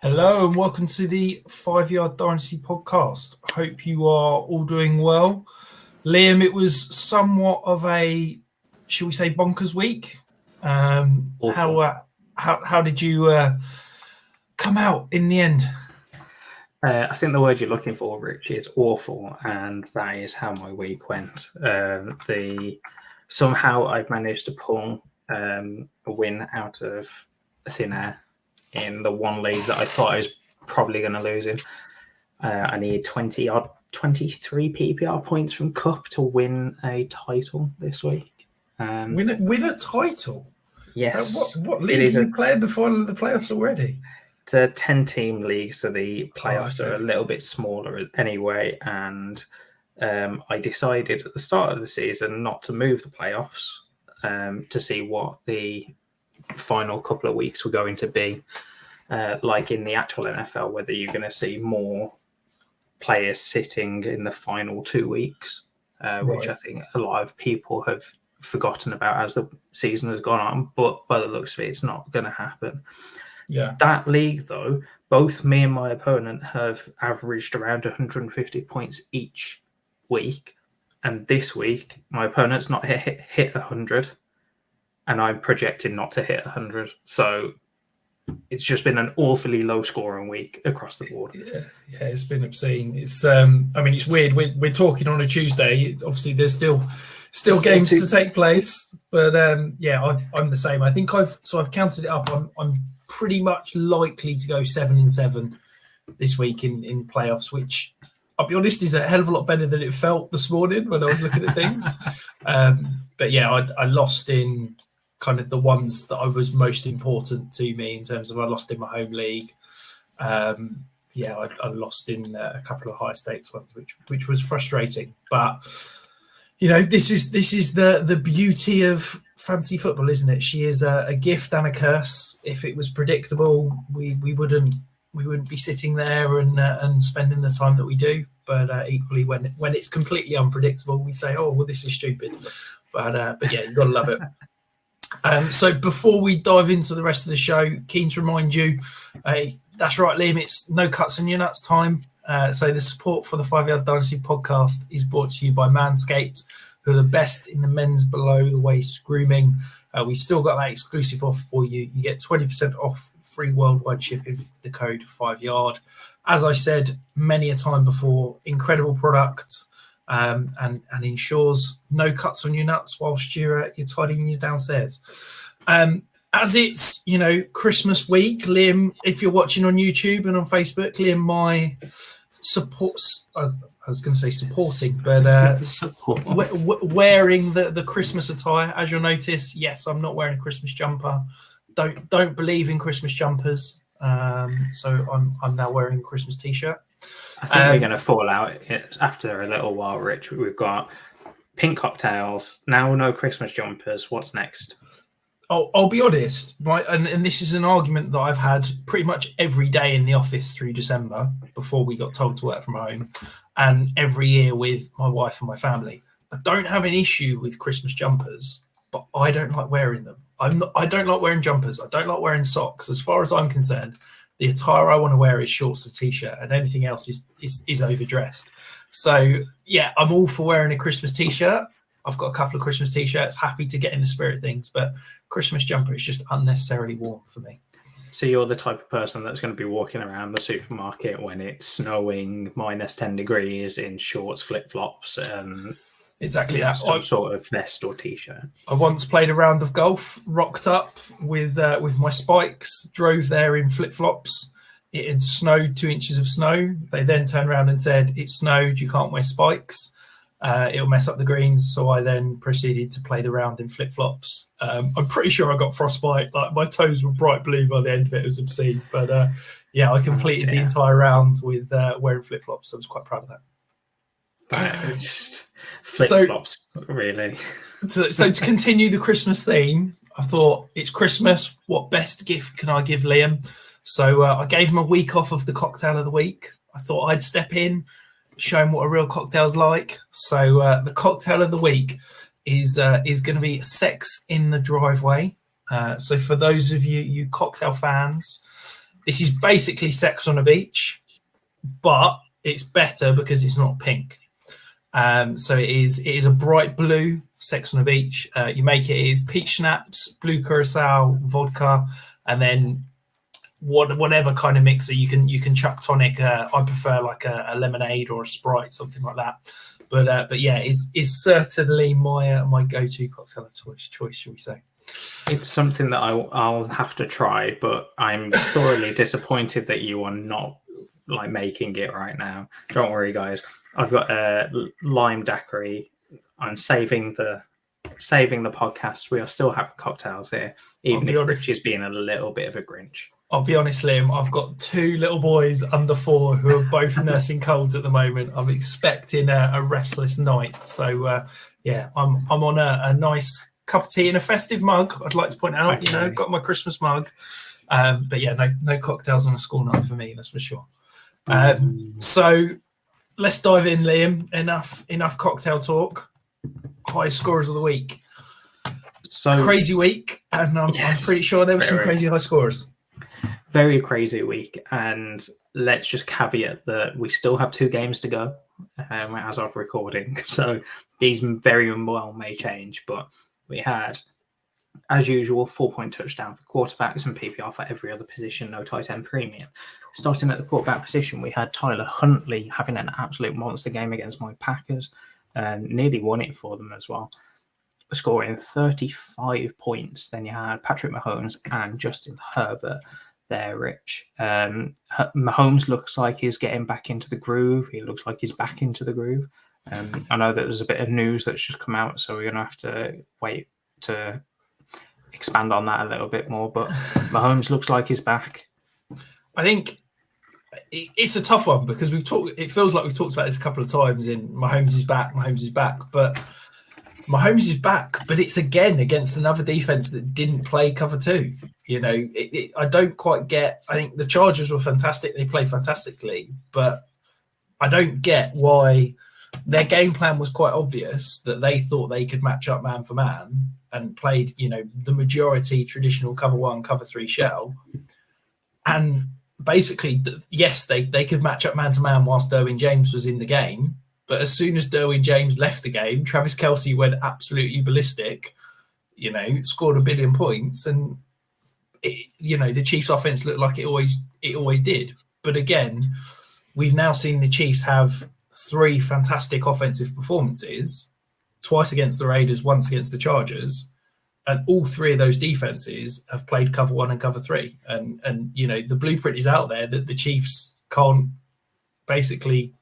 Hello and welcome to the 5 Yard Dynasty podcast. Hope you are all doing well. Liam, it was somewhat of a, shall we say, bonkers week. How did you come out in the end? I think the word you're looking for, Rich, is awful, and that is how my week went. Somehow I've managed to pull a win out of thin air in the one league that I thought I was probably going to lose in. I need 23 PPR points from Cup to win a title this week. Win a title? Yes. What league are you playing the final of the playoffs already? It's a 10-team league, so the playoffs are a little bit smaller anyway. And I decided at the start of the season not to move the playoffs to see what the final couple of weeks were going to be like in the actual NFL, whether you're going to see more players sitting in the final 2 weeks, which I think a lot of people have forgotten about as the season has gone on. But by the looks of it, it's not going to happen. Yeah. That league, though, both me and my opponent have averaged around 150 points each week. And this week, my opponent's not hit 100. And I'm projecting not to hit 100. So it's just been an awfully low scoring week across the board. Yeah, it's been obscene. It's it's weird. We're talking on a Tuesday. Obviously, there's still games to take place. But I'm the same. I think I've counted it up. I'm pretty much likely to go 7-7 this week in playoffs, which I'll be honest is a hell of a lot better than it felt this morning when I was looking at things. But yeah, I lost in kind of the ones that I was most important to me in terms of I lost in my home league. I lost in a couple of high stakes ones, which was frustrating. But this is the beauty of fantasy football, isn't it? She is a gift and a curse. If it was predictable, we wouldn't be sitting there and spending the time that we do. But equally, when it's completely unpredictable, we say, "Oh, well, this is stupid." But yeah, you've got to love it. So before we dive into the rest of the show, keen to remind you, that's right, Liam, it's no cuts and your nuts time. So the support for the 5 Yard Dynasty podcast is brought to you by Manscaped, who are the best in the men's below the waist grooming. We still got that exclusive offer for you. You get 20% off free worldwide shipping with the code 5Yard. As I said many a time before, incredible product. And ensures no cuts on your nuts whilst you're tidying your downstairs. As it's Christmas week, Liam, if you're watching on YouTube and on Facebook, Liam, my supports. I was going to say supporting, but wearing the Christmas attire. As you'll notice, yes, I'm not wearing a Christmas jumper. Don't believe in Christmas jumpers. So I'm now wearing a Christmas t-shirt. I think we're going to fall out after a little while, Rich. We've got pink cocktails, now no Christmas jumpers. What's next? I'll be honest, right? And this is an argument that I've had pretty much every day in the office through December before we got told to work from home, and every year with my wife and my family. I don't have an issue with Christmas jumpers, but I don't like wearing them. I don't like wearing jumpers. I don't like wearing socks. As far as I'm concerned, the attire I want to wear is shorts and t-shirt, and anything else is overdressed. So, yeah, I'm all for wearing a Christmas t-shirt. I've got a couple of Christmas t-shirts, happy to get in the spirit of things, but Christmas jumper is just unnecessarily warm for me. So you're the type of person that's going to be walking around the supermarket when it's snowing, minus 10 degrees in shorts, flip-flops, and exactly that. Some sort of vest or t-shirt. I once played a round of golf, rocked up with my spikes, drove there in flip-flops. It had snowed 2 inches of snow. They then turned around and said, "It snowed, you can't wear spikes. It'll mess up the greens." So I then proceeded to play the round in flip-flops. I'm pretty sure I got frostbite. Like, my toes were bright blue by the end of it. It was obscene. But I completed the entire round with wearing flip-flops. So I was quite proud of that. It's just flip-flops, really. So to continue the Christmas theme, I thought, it's Christmas. What best gift can I give Liam? So I gave him a week off of the cocktail of the week. I thought I'd step in, show him what a real cocktail's like. So the cocktail of the week is going to be sex in the driveway. So for those of you cocktail fans, This is basically Sex on a Beach, but it's better because it's not pink. So it is a bright blue Sex on the Beach. You make it is peach schnapps, blue curacao, vodka, and then whatever kind of mixer you can chuck tonic. I prefer like a lemonade or a Sprite, something like that. But yeah, is certainly my go-to cocktail of choice, shall we say? It's something that I'll have to try, but I'm thoroughly disappointed that you are not like making it right now. Don't worry, guys. I've got a lime daiquiri. I'm saving the podcast. We are still having cocktails here, even if Rich is being a little bit of a Grinch. I'll be honest, Liam. I've got 2 little boys under 4 who are both nursing colds at the moment. I'm expecting a restless night. So yeah, I'm on a nice cup of tea in a festive mug. I'd like to point out, okay. Got my Christmas mug. But yeah, no cocktails on a school night for me. That's for sure. So let's dive in, Liam. Enough cocktail talk. High scorers of the week. So crazy week, and I'm pretty sure there were some crazy high scores. Very crazy week, and let's just caveat that we still have 2 games to go as of recording. So these very well may change, but we had, as usual, 4-point touchdown for quarterbacks and PPR for every other position, no tight end premium. Starting at the quarterback position, we had Tyler Huntley having an absolute monster game against my Packers, and nearly won it for them as well, scoring 35 points. Then you had Patrick Mahomes and Justin Herbert there, Rich. Mahomes looks like he's getting back into the groove. He looks like he's back into the groove. I know that there's a bit of news that's just come out, so we're going to have to wait to expand on that a little bit more. But Mahomes looks like he's back. I think it's a tough one because it feels like we've talked about this a couple of times in Mahomes is back, but Mahomes is back, but it's again against another defense that didn't play cover 2. I don't quite get. I think the Chargers were fantastic; they played fantastically, but I don't get why their game plan was quite obvious that they thought they could match up man for man and played, the majority traditional cover 1, cover 3 shell, and basically, yes, they could match up man to man whilst Derwin James was in the game. But as soon as Derwin James left the game, Travis Kelce went absolutely ballistic, scored 1 billion points. And, the Chiefs offense looked like it always did. But again, we've now seen the Chiefs have 3 fantastic offensive performances, twice against the Raiders, once against the Chargers. And all 3 of those defenses have played cover 1 and cover 3. And the blueprint is out there that the Chiefs can't basically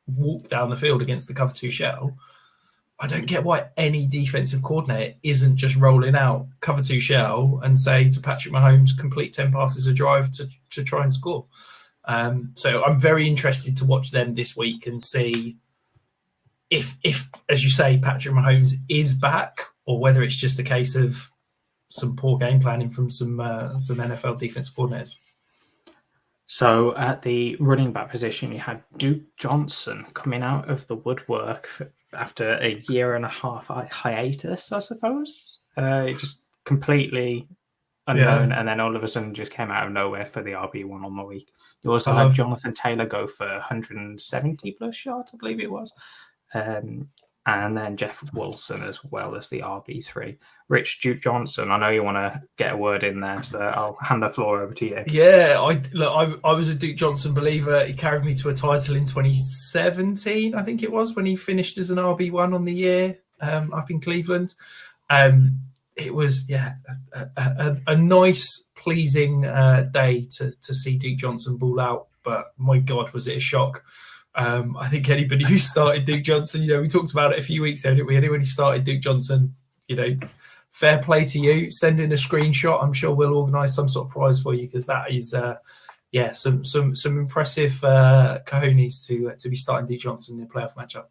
walk down the field against the cover 2 shell. I don't get why any defensive coordinator isn't just rolling out cover 2 shell and say to Patrick Mahomes, complete 10 passes a drive to try and score. So I'm very interested to watch them this week and see if, as you say, Patrick Mahomes is back, or whether it's just a case of some poor game planning from some NFL defensive coordinators. So at the running back position, you had Duke Johnson coming out of the woodwork after a 1.5 year hiatus, I suppose. Just completely unknown, and then all of a sudden just came out of nowhere for the RB1 on the week. You also had Jonathan Taylor go for 170 plus yards, I believe it was. And then Jeff Wilson as well as the RB3. Rich, Duke Johnson, I know you want to get a word in there, so I'll hand the floor over to you. Yeah, I was a Duke Johnson believer. He carried me to a title in 2017, I think it was, when he finished as an RB1 on the year up in Cleveland. It was, a nice, pleasing day to see Duke Johnson ball out, but my God, was it a shock. I think anybody who started Duke Johnson, we talked about it a few weeks ago, didn't we? Anyone who started Duke Johnson, fair play to you. Send in a screenshot. I'm sure we'll organise some sort of prize for you, because that is, some impressive cojones to be starting Duke Johnson in a playoff matchup.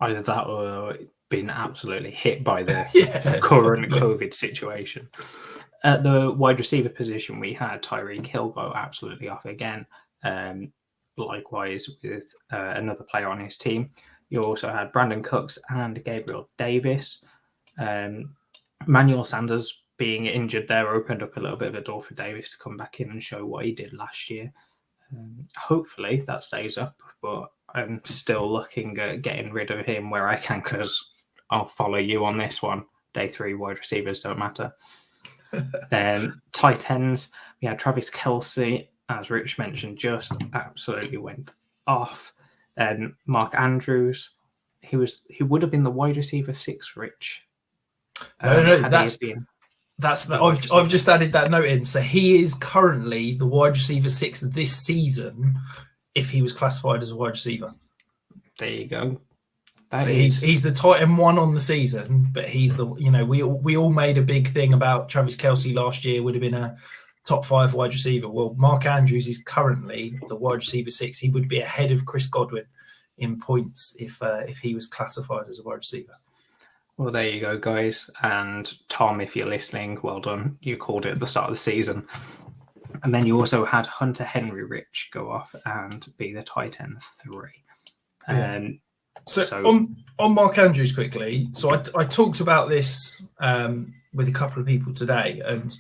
Either that or been absolutely hit by the current COVID situation. At the wide receiver position, we had Tyreek Hill go absolutely off again. Likewise with another player on his team. You also had Brandon Cooks and Gabriel Davis. Manuel Sanders being injured there opened up a little bit of a door for Davis to come back in and show what he did last year. Hopefully that stays up, but I'm still looking at getting rid of him where I can, because I'll follow you on this one. Day 3 wide receivers don't matter. Tight ends, we had Travis Kelce, as Rich mentioned, just absolutely went off. Then Mark Andrews, he would have been the wide receiver 6, Rich. No, I've just added that note in. So he is currently the wide receiver 6 this season, if he was classified as a wide receiver. There you go. He's the tight end 1 on the season, but he's the, we all made a big thing about Travis Kelce last year would have been a top 5 wide receiver. Well, Mark Andrews is currently the wide receiver 6. He would be ahead of Chris Godwin in points if he was classified as a wide receiver. Well, there you go, guys. And Tom, if you're listening, well done. You called it at the start of the season. And then you also had Hunter Henry Rich go off and be the tight end 3. Yeah. So on Mark Andrews quickly. So I talked about this with a couple of people today, and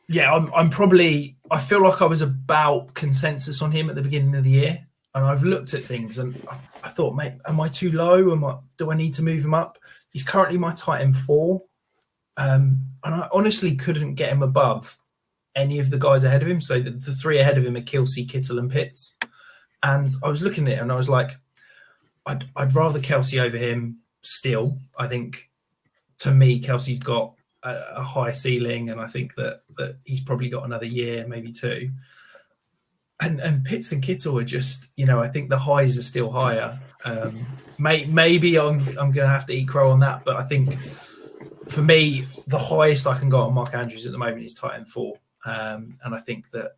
yeah, I feel like I was about consensus on him at the beginning of the year, and I've looked at things and I thought, mate, am I too low? Do I need to move him up? He's currently my tight end 4, and I honestly couldn't get him above any of the guys ahead of him. So the 3 ahead of him are Kelce, Kittle, and Pitts. And I was looking at it and I was like, I'd rather Kelce over him still. I think, to me, Kelce's got a high ceiling, and I think that he's probably got another year, maybe 2. And Pitts and Kittle are just, I think the highs are still higher. Maybe I'm going to have to eat crow on that, but I think for me, the highest I can go on Mark Andrews at the moment is tight end 4. And I think that,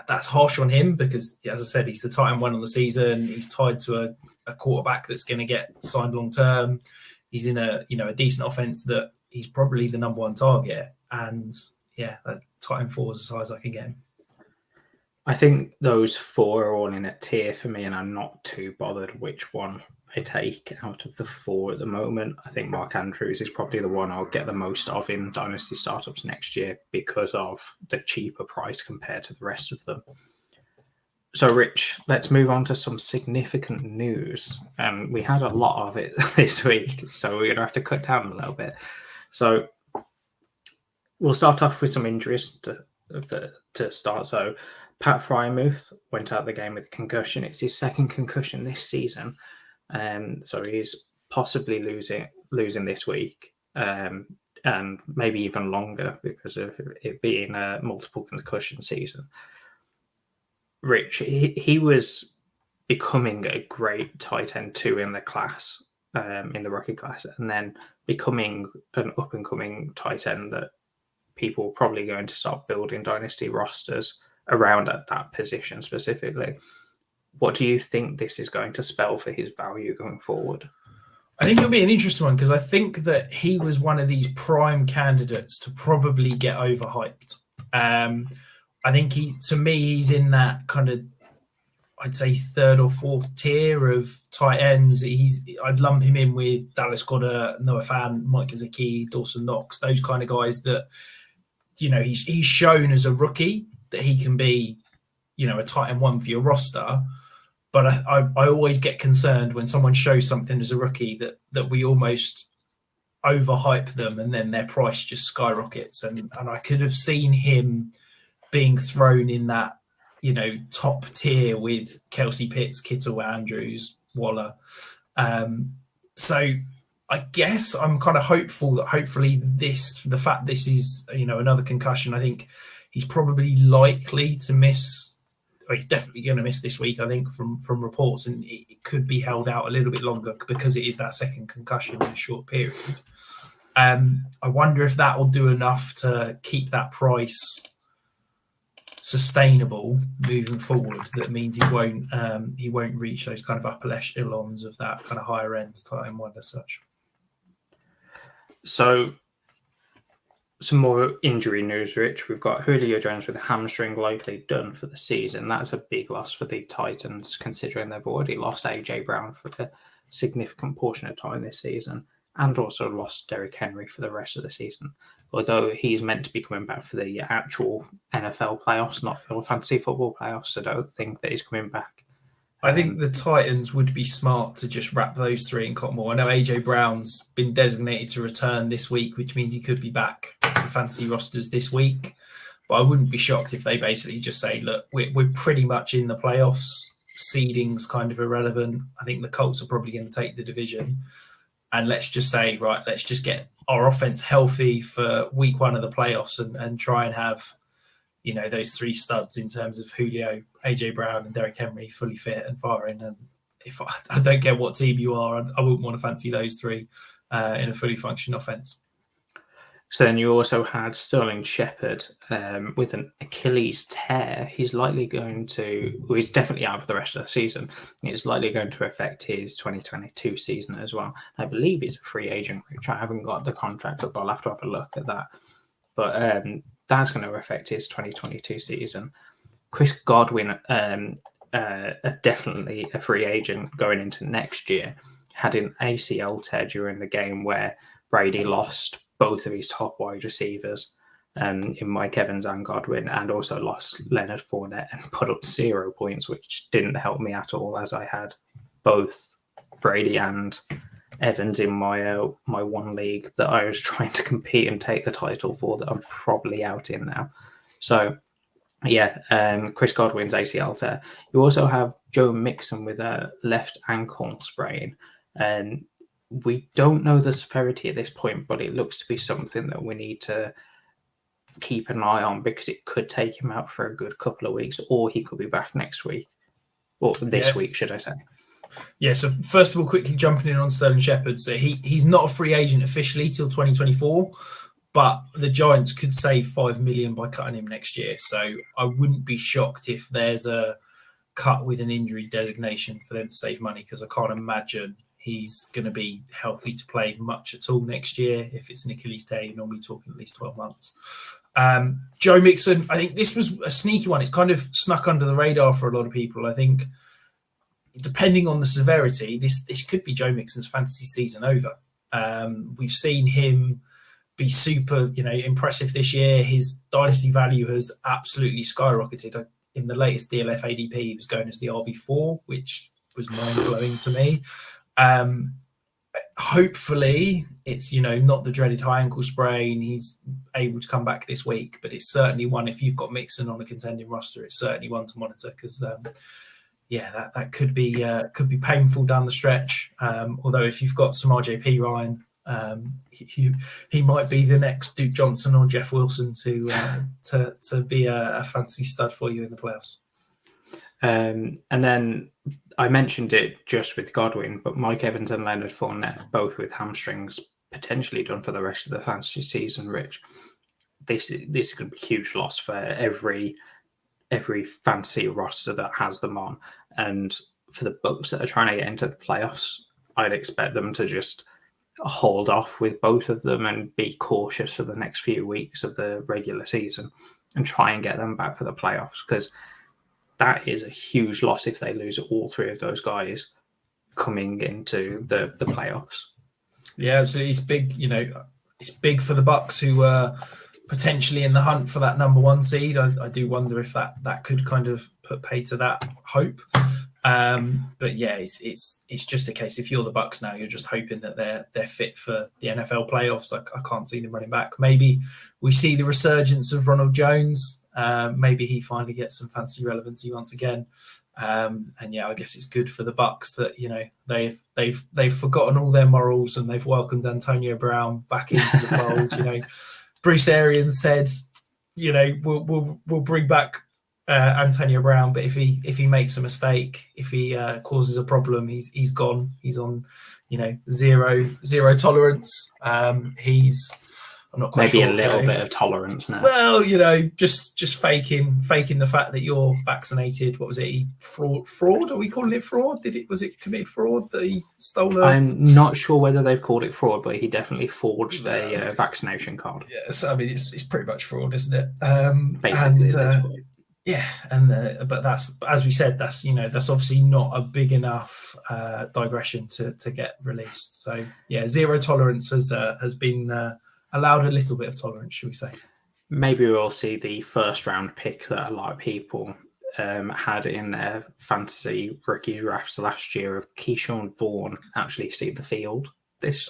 that's harsh on him because, as I said, he's the tight end 1 on the season. He's tied to a quarterback that's going to get signed long term. He's in a decent offense that he's probably the number 1 target. And yeah, tight end 4 is as high as I can get him. I think those 4 are all in a tier for me, and I'm not too bothered which one I take out of the 4 at the moment. I think Mark Andrews is probably the one I'll get the most of in Dynasty Startups next year because of the cheaper price compared to the rest of them. So, Rich, let's move on to some significant news. We had a lot of it this week, so we're going to have to cut down a little bit. So, we'll start off with some injuries to start. So, Pat Freimuth went out of the game with a concussion. It's his 2nd concussion this season. So he's possibly losing this week, and maybe even longer because of it being a multiple concussion season. Rich, he was becoming a great tight end 2 in the class, in the rookie class, and then becoming an up and coming tight end that people are probably going to start building dynasty rosters around at that position specifically. What do you think this is going to spell for his value going forward? I think it'll be an interesting one because I think that he was one of these prime candidates to probably get overhyped. I think he's in that kind of, I'd say 3rd or 4th tier of tight ends. I'd lump him in with Dallas Goedert, Noah Fant, Mike Gesicki, Dawson Knox, those kind of guys that, he's shown as a rookie that he can be, a tight end 1 for your roster. But I always get concerned when someone shows something as a rookie that we almost overhype them and then their price just skyrockets. And I could have seen him being thrown in that, top tier with Kelce, Pitts, Kittle, Andrews, Waller. So I guess I'm kind of hopeful that hopefully the fact this is, another concussion, I think he's probably likely to miss. He's definitely going to miss this week, I think, from reports, and it could be held out a little bit longer because it is that 2nd concussion in a short period. I wonder if that will do enough to keep that price sustainable moving forward. That means he won't reach those kind of upper echelons of that kind of higher end tight end 1 as such. So, some more injury news, Rich. We've got Julio Jones with a hamstring likely done for the season. That's a big loss for the Titans, considering they've already lost A.J. Brown for a significant portion of time this season. and also lost Derrick Henry for the rest of the season. Although he's meant to be coming back for the actual NFL playoffs, not the fantasy football playoffs, so I don't think that he's coming back. I think the Titans would be smart to just wrap those three in cotton wool. I know AJ Brown's been designated to return this week, which means he could be back for fantasy rosters this week. But I wouldn't be shocked if they basically just say, look, we're pretty much in the playoffs. Seeding's kind of irrelevant. I think the Colts are probably going to take the division. And let's just say, right, let's just get our offense healthy for week one of the playoffs and try and have, you know, those three studs in terms of Julio, AJ Brown and Derrick Henry fully fit and firing. And if I don't care what team you are, I wouldn't want to fancy those three in a fully functioning offense. So then you also had Sterling Shepard with an Achilles tear. He's likely going to, well, he's definitely out for the rest of the season. It's likely going to affect his 2022 season as well. I believe he's a free agent, which I haven't got the contract up. I'll have to have a look at that. But that's going to affect his 2022 season. Chris Godwin, definitely a free agent going into next year, had an ACL tear during the game where Brady lost both of his top wide receivers in Mike Evans and Godwin, and also lost Leonard Fournette and put up 0 points, which didn't help me at all, as I had both Brady and Evans in my one league that I was trying to compete and take the title for, that I'm probably out in now. So yeah, Chris Godwin's ACL tear. You also have Joe Mixon with a left ankle sprain, and we don't know the severity at this point, but it looks to be something that we need to keep an eye on, because it could take him out for a good couple of weeks, or he could be back next week, or this week, should I say. Yeah, so first of all, quickly jumping in on Sterling Shepard. So he's not a free agent officially till 2024, but the Giants could save $5 million by cutting him next year. So I wouldn't be shocked if there's a cut with an injury designation for them to save money, because I can't imagine he's going to be healthy to play much at all next year. If it's an Achilles tear, you're normally talking at least 12 months. Joe Mixon, I think this was a sneaky one. It's kind of snuck under the radar for a lot of people. I think depending on the severity, this could be Joe Mixon's fantasy season over. We've seen him be super, impressive this year. His dynasty value has absolutely skyrocketed. In the latest DLF ADP, he was going as the RB4, which was mind-blowing to me. Hopefully it's not the dreaded high ankle sprain. He's able to come back this week, but it's certainly one, if you've got Mixon on a contending roster, it's certainly one to monitor, because that could be painful down the stretch. Although if you've got some RJP Ryan, he might be the next Duke Johnson or Jeff Wilson to be a fantasy stud for you in the playoffs. And then I mentioned it just with Godwin, but Mike Evans and Leonard Fournette, both with hamstrings, potentially done for the rest of the fantasy season. Rich, this is going to be a huge loss for every fantasy roster that has them on. And for the Bucs that are trying to get into the playoffs, I'd expect them to just hold off with both of them and be cautious for the next few weeks of the regular season and try and get them back for the playoffs, because that is a huge loss if they lose all three of those guys coming into the playoffs. Yeah, absolutely. It's big, it's big for the Bucs, who are potentially in the hunt for that number one seed. I do wonder if that could kind of put pay to that hope. But yeah, it's just a case, if you're the Bucs now, you're just hoping that they're fit for the NFL playoffs. I can't see them running back. Maybe we see the resurgence of Ronald Jones. Maybe he finally gets some fancy relevancy once again. And yeah, I guess it's good for the Bucs that they've forgotten all their morals and they've welcomed Antonio Brown back into the fold. Bruce Arians said, we'll bring back Antonio Brown, but if he makes a mistake, if he causes a problem, he's gone. He's on, zero tolerance. I'm not quite maybe sure, a little bit of tolerance now. Well, just faking the fact that you're vaccinated. What was it? Fraud? Are we calling it fraud? Was it committed fraud that he stole? I'm not sure whether they've called it fraud, but he definitely forged a vaccination card. Yes, I mean it's pretty much fraud, isn't it? Basically, Yeah, and but that's, as we said, that's that's obviously not a big enough digression to get released. So yeah, zero tolerance has been allowed a little bit of tolerance, should we say? Maybe we'll see the first round pick that a lot of people had in their fantasy rookie drafts last year of Keyshawn Vaughn actually see the field this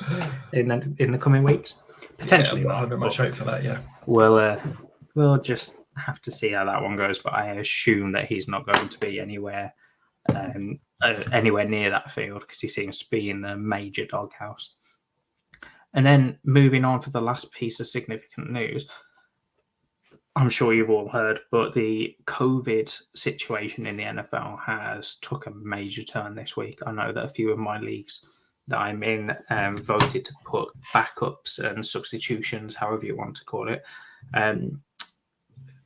in the coming weeks. Potentially not. not. Not much hope for that. Yeah. We'll just have to see how that one goes. But I assume that he's not going to be anywhere near that field because he seems to be in the major doghouse. And then moving on for the last piece of significant news. I'm sure you've all heard, but the COVID situation in the NFL has took a major turn this week. I know that a few of my leagues that I'm in voted to put backups and substitutions, however you want to call it,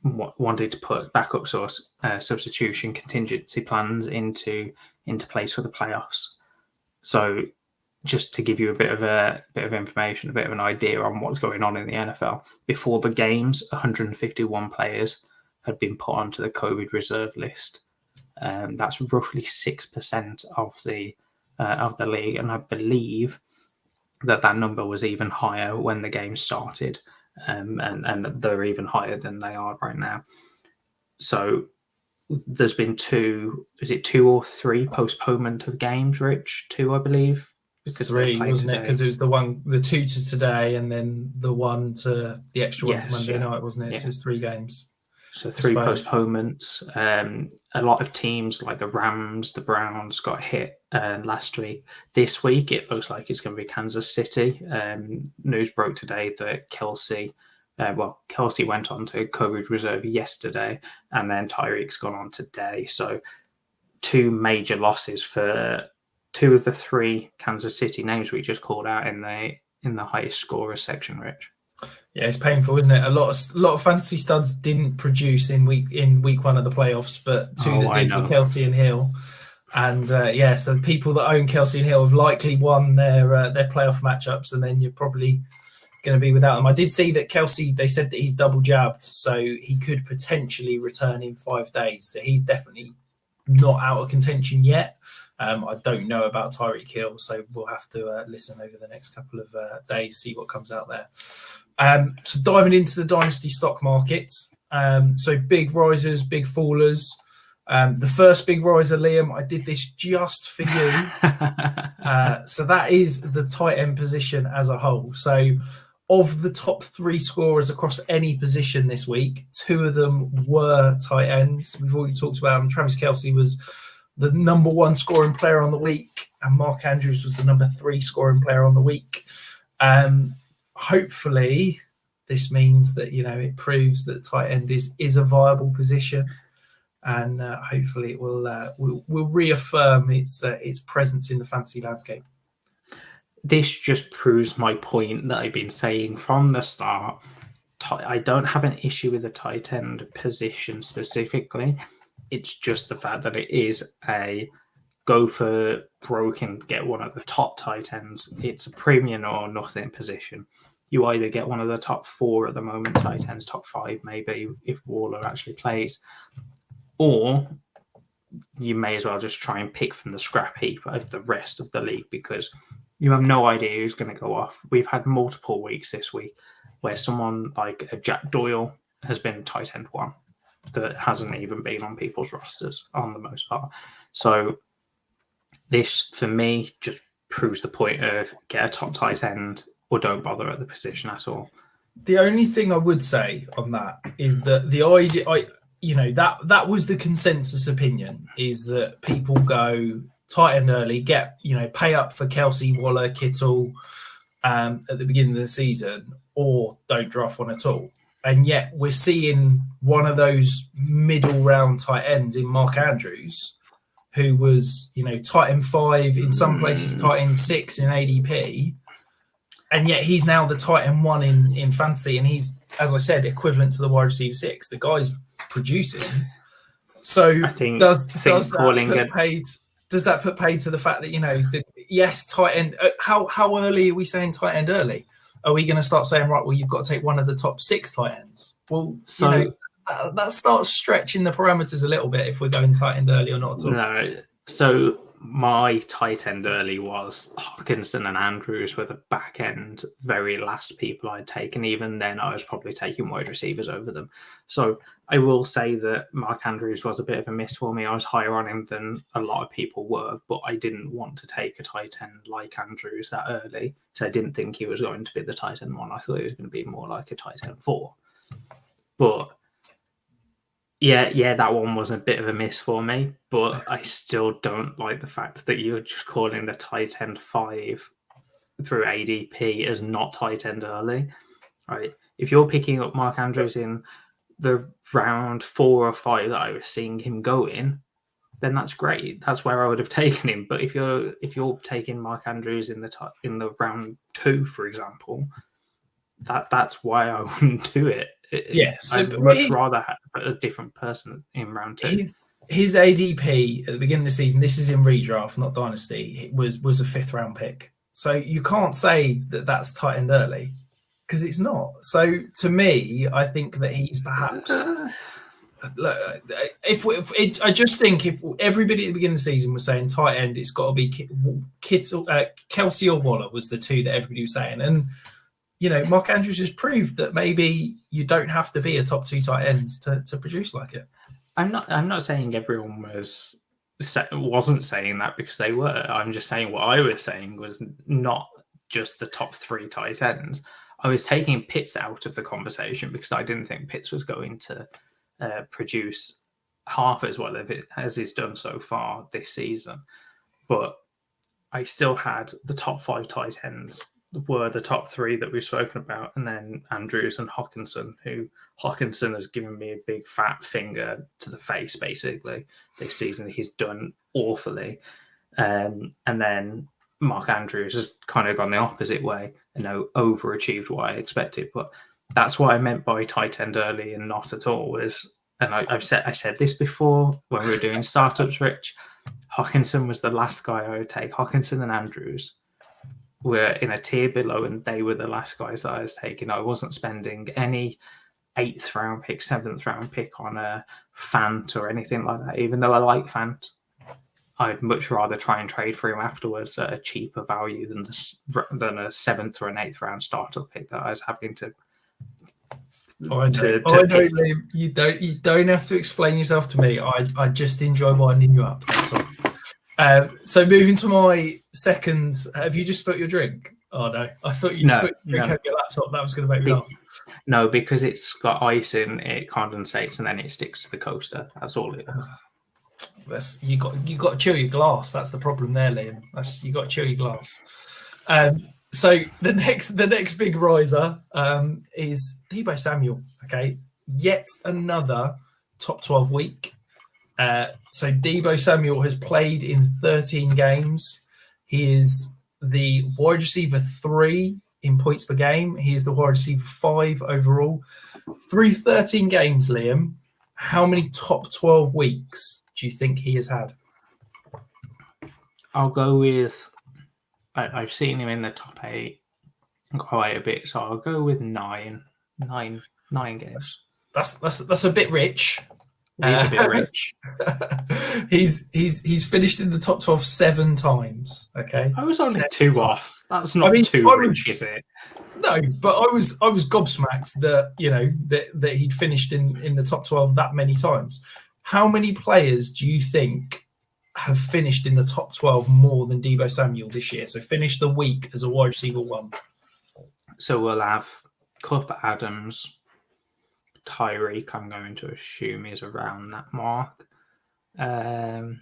wanted to put backups or substitution contingency plans into place for the playoffs. So just to give you a bit of information, a bit of an idea on what's going on in the NFL. Before the games, 151 players had been put onto the COVID reserve list. That's roughly 6% of the league, and I believe that number was even higher when the game started, and they're even higher than they are right now. So there's been two or three postponement of games, Rich? 2, I believe. It's 3, wasn't it? Because it was the 2 to today, and then the extra one to Monday night, wasn't it? Yeah. So it's 3 games. So 3 postponements. A lot of teams like the Rams, the Browns got hit last week. This week, it looks like it's going to be Kansas City. News broke today that Kelsey went on to COVID reserve yesterday, and then Tyreek's gone on today. So 2 major losses for 2 of the 3 Kansas City names we just called out in the highest scorer section, Rich. Yeah, it's painful, isn't it? A lot of fantasy studs didn't produce in week 1 of the playoffs, but 2 that did were Kelsey and Hill. And so people that own Kelsey and Hill have likely won their playoff matchups, and then you're probably going to be without them. I did see that Kelsey, they said that he's double jabbed, so he could potentially return in 5 days. So he's definitely not out of contention yet. I don't know about Tyreek Hill, so we'll have to listen over the next couple of days, see what comes out there. So diving into the Dynasty Stock Market. So big risers, big fallers. The first big riser, Liam, I did this just for you. So that is the tight end position as a whole. So of the top 3 scorers across any position this week, 2 of them were tight ends. We've already talked about them. Travis Kelce was the number 1 scoring player on the week, and Mark Andrews was the number 3 scoring player on the week. Hopefully this means that it proves that tight end is a viable position, and hopefully it will reaffirm its presence in the fantasy landscape. This just proves my point that I've been saying from the start. I don't have an issue with the tight end position specifically. It's just the fact that it is a go for broke and get one of the top tight ends. It's a premium or nothing position. You either get one of the top 4 at the moment, tight ends, top 5 maybe, if Waller actually plays, or you may as well just try and pick from the scrap heap of the rest of the league, because you have no idea who's going to go off. We've had multiple weeks this week where someone like a Jack Doyle has been tight end 1 that hasn't even been on people's rosters on the most part. So this, for me, just proves the point of get a top tight end or don't bother at the position at all. The only thing I would say on that is that the idea, that was the consensus opinion, is that people go tight end early, pay up for Kelsey, Waller, Kittle at the beginning of the season, or don't draft one at all. And yet we're seeing one of those middle round tight ends in Mark Andrews, who was, tight end 5, in some places tight end 6 in ADP. And yet he's now the tight end 1 in fantasy. And he's, as I said, equivalent to the wide receiver 6. The guy's producing. So I think, does that put paid to the fact that, yes, tight end, how early are we saying tight end early? Are we going to start saying, right, well, you've got to take one of the top 6 tight ends? Well, that starts stretching the parameters a little bit if we're going tight end early or not at all. No. So my tight end early was Hawkinson and Andrews were the back end, very last people I'd taken. Even then, I was probably taking wide receivers over them. So I will say that Mark Andrews was a bit of a miss for me. I was higher on him than a lot of people were, but I didn't want to take a tight end like Andrews that early. So I didn't think he was going to be the tight end one. I thought he was going to be more like a tight end 4. But yeah, that one was a bit of a miss for me, but I still don't like the fact that you're just calling the tight end 5 through ADP as not tight end early, right? If you're picking up Mark Andrews in the round 4 or 5 that I was seeing him go in, then that's great. That's where I would have taken him. But if you're taking Mark Andrews in the round 2, for example, that's why I wouldn't do it. So I'd much rather have a different person in round 2. His ADP at the beginning of the season, this is in redraft, not Dynasty, was a 5th round pick. So you can't say that that's tight end early because it's not. So to me, I think that he's perhaps. I just think if everybody at the beginning of the season was saying tight end, it's got to be Kelsey or Waller was the 2 that everybody was saying, and Mark Andrews has proved that maybe you don't have to be a top 2 tight ends to produce like it. I'm not saying everyone wasn't saying that because they were. I'm just saying what I was saying was not just the top 3 tight ends. I was taking Pitts out of the conversation because I didn't think Pitts was going to produce half as well as he's done so far this season. But I still had the top 5 tight ends were the top 3 that we've spoken about, and then Andrews and Hawkinson, who Hawkinson has given me a big fat finger to the face basically this season. He's done awfully, and then Mark Andrews has kind of gone the opposite way and overachieved what I expected. But that's what I meant by tight end early and not at all. I said this before when we were doing startups, Rich. Hawkinson was the last guy I would take. Hawkinson and Andrews were in a tier below, and they were the last guys that I was taking. I wasn't spending any 8th round pick, 7th round pick on a Fant or anything like that. Even though I like Fant, I'd much rather try and trade for him afterwards at a cheaper value than a 7th or an 8th round startup pick that I was having to. I know, Liam. You don't have to explain yourself to me. I just enjoy winding you up. That's all. So moving to my second, have you just spilled your drink? Oh no, I thought you spilled your drink over your laptop. That was going to make me laugh. No, because it's got ice in it, condensates, and then it sticks to the coaster. That's all it is. You got to chill your glass. That's the problem there, Liam. You got to chill your glass. So the next big riser is Deebo Samuel. Okay, yet another top 12 week. So Deebo Samuel has played in 13 games. He is the wide receiver 3 in points per game. He is the wide receiver 5 overall. Through 13 games, Liam, how many top 12 weeks do you think he has had? I'll go with, I've seen him in the top 8 quite a bit, so I'll go with 9 games. That's a bit rich. He's a bit rich. He's finished in the top 12 7 times. Okay, I was only 2 off. That's not too rich, is it? No, but I was gobsmacked that he'd finished in the top 12 that many times. How many players do you think have finished in the top 12 more than Deebo Samuel this year? So finished the week as a wide receiver 1. So we'll have Cup, Adams, Tyreek, I'm going to assume is around that mark. Going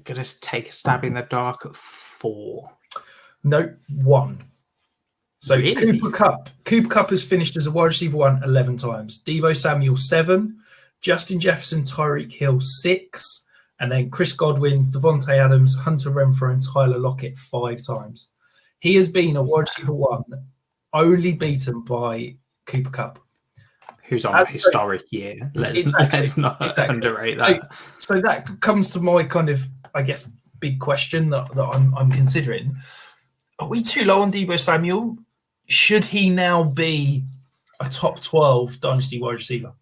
to take a stab in the dark at 4. No, 1. So really? Cooper Kupp has finished as a wide receiver 1 11 times. Deebo Samuel 7, Justin Jefferson, Tyreek Hill 6, and then Chris Godwin, Devontae Adams, Hunter Renfrow, and Tyler Lockett 5 times. He has been a wide receiver 1, only beaten by Cooper Kupp, who's on a historic year. Let's not underrate that. So that comes to my kind of, I guess, big question that I'm considering. Are we too low on Deebo Samuel? Should he now be a top 12 Dynasty wide receiver.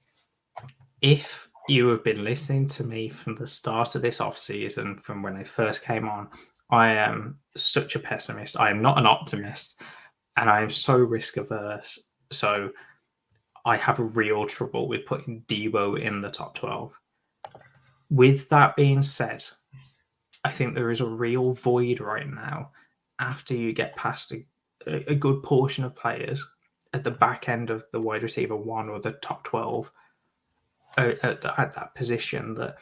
If you have been listening to me from the start of this off-season, from when I first came on, I am such a pessimist. I am not an optimist, and I am so risk-averse. So I have real trouble with putting Debo in the top 12. With that being said, I think there is a real void right now after you get past a good portion of players at the back end of the wide receiver 1 or the top 12 at that position, that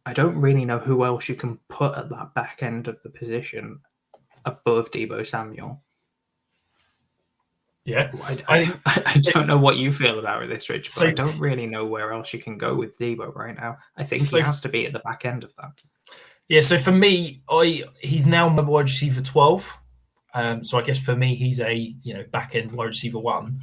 I don't really know who else you can put at that back end of the position above Debo Samuel. Yeah, I don't know what you feel about this, Rich, but I don't really know where else you can go with Debo right now. I think he has to be at the back end of that. Yeah, so for me, he's now my wide receiver 12. So I guess for me, he's a back end wide receiver 1.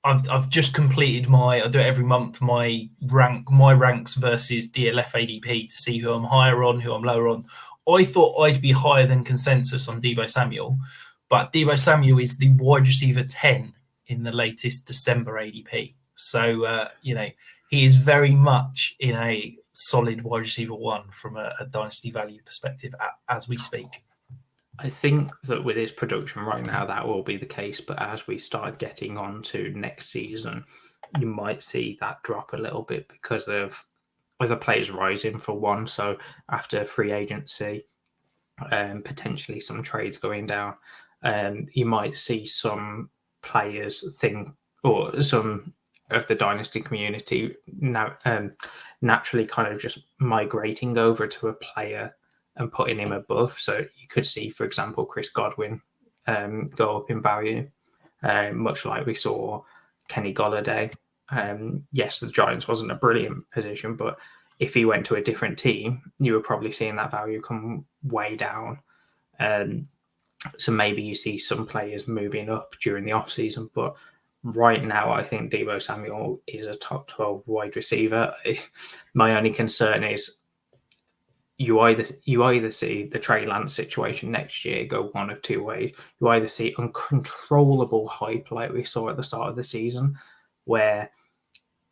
I've just completed I do it every month, my ranks versus DLF ADP to see who I'm higher on, who I'm lower on. I thought I'd be higher than consensus on Debo Samuel, but Debo Samuel is the wide receiver 10 in the latest December ADP. So, he is very much in a solid wide receiver 1 from a dynasty value perspective as we speak. I think that with his production right now, that will be the case. But as we start getting on to next season, you might see that drop a little bit because of other players rising for one. So after free agency, potentially some trades going down, you might see some players or some of the dynasty community now naturally kind of just migrating over to a player and putting him above. So you could see, for example, Chris Godwin go up in value, much like we saw Kenny Golladay. Yes, the Giants wasn't a brilliant position, but if he went to a different team, you were probably seeing that value come way down. So maybe you see some players moving up during the offseason, but right now I think Debo Samuel is a top 12 wide receiver. My only concern is you either see the Trey Lance situation next year go one of two ways. You either see uncontrollable hype like we saw at the start of the season, where,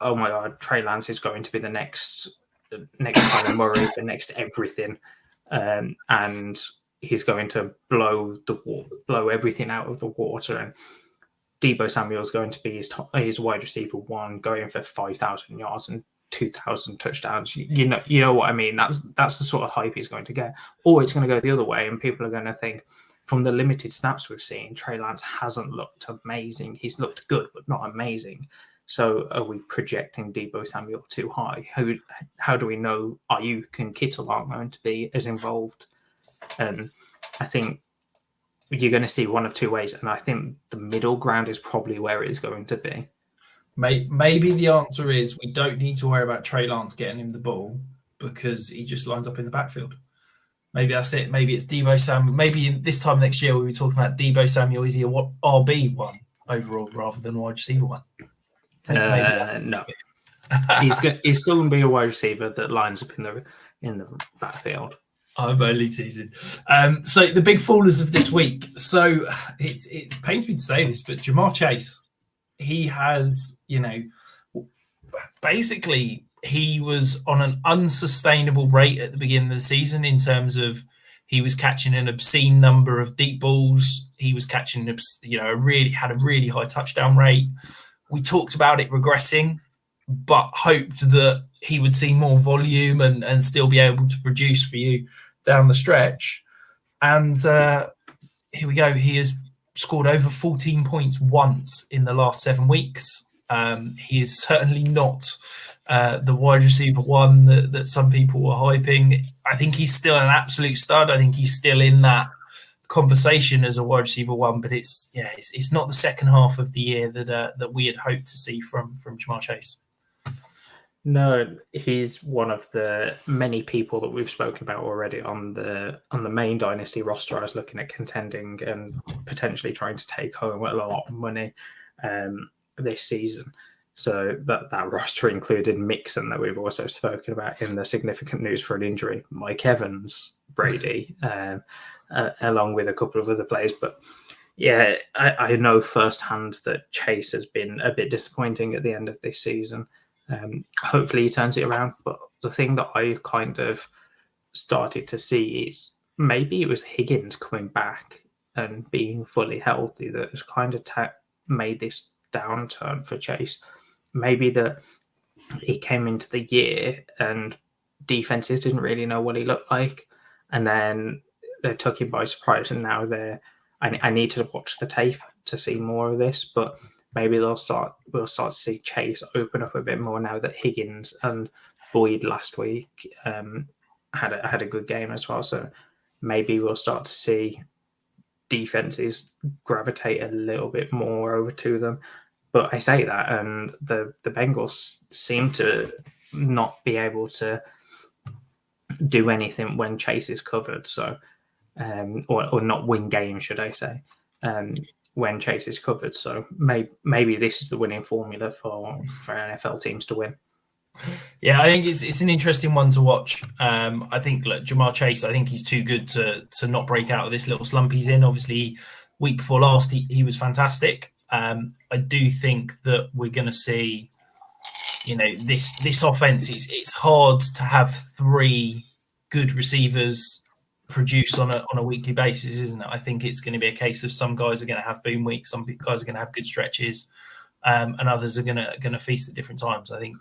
oh my God, Trey Lance is going to be the next Kyler Murray, the next everything, and he's going to blow everything out of the water. And Debo Samuel is going to be his wide receiver 1, going for 5,000 yards and 2,000 touchdowns. You know what I mean? That's the sort of hype he's going to get. Or it's going to go the other way, and people are going to think, from the limited snaps we've seen, Trey Lance hasn't looked amazing. He's looked good, but not amazing. So are we projecting Debo Samuel too high? How do we know Ayuk and Kittle aren't going to be as involved? And I think you're going to see one of two ways, and I think the middle ground is probably where it is going to be. Maybe the answer is we don't need to worry about Trey Lance getting him the ball because he just lines up in the backfield. Maybe that's it. Maybe it's Debo Samuel. Maybe this time next year we'll be talking about Debo Samuel. Is he a RB1 overall rather than wide receiver 1? No. He's still going to be a wide receiver that lines up in the backfield. I'm only teasing. So the big fallers of this week. So it pains me to say this, but Jamar Chase, he has, basically he was on an unsustainable rate at the beginning of the season in terms of he was catching an obscene number of deep balls. He was catching, had a really high touchdown rate. We talked about it regressing, but hoped that he would see more volume and still be able to produce for you down the stretch. And here we go. He has scored over 14 points once in the last 7 weeks. He is certainly not the wide receiver 1 that some people were hyping. I think he's still an absolute stud. I think he's still in that conversation as a wide receiver 1, but it's not the second half of the year that we had hoped to see from Jamar Chase. No, he's one of the many people that we've spoken about already on the main Dynasty roster. I was looking at contending and potentially trying to take home a lot of money this season. So that roster included Mixon, that we've also spoken about in the significant news for an injury, Mike Evans, Brady, along with a couple of other players. But Yeah, I know firsthand that Chase has been a bit disappointing at the end of this season. Hopefully he turns it around. But the thing that I kind of started to see is maybe it was Higgins coming back and being fully healthy that has kind of made this downturn for Chase. Maybe that he came into the year and defenses didn't really know what he looked like, and then they took him by surprise, and now I need to watch the tape to see more of this, but maybe we'll start to see Chase open up a bit more now that Higgins and Boyd last week had a good game as well. So maybe we'll start to see defenses gravitate a little bit more over to them. But I say that, and the Bengals seem to not be able to do anything when Chase is covered. So, or not win games, should I say, when Chase is covered. So maybe this is the winning formula for NFL teams to win. Yeah, I think it's an interesting one to watch. I think Jamar Chase, I think he's too good to not break out of this little slump he's in. Obviously, week before last, he was fantastic. I do think that we're going to see, this offense. It's hard to have three good receivers produce on a weekly basis, isn't it? I think it's going to be a case of some guys are going to have boom weeks, some guys are going to have good stretches, and others are going to feast at different times. I think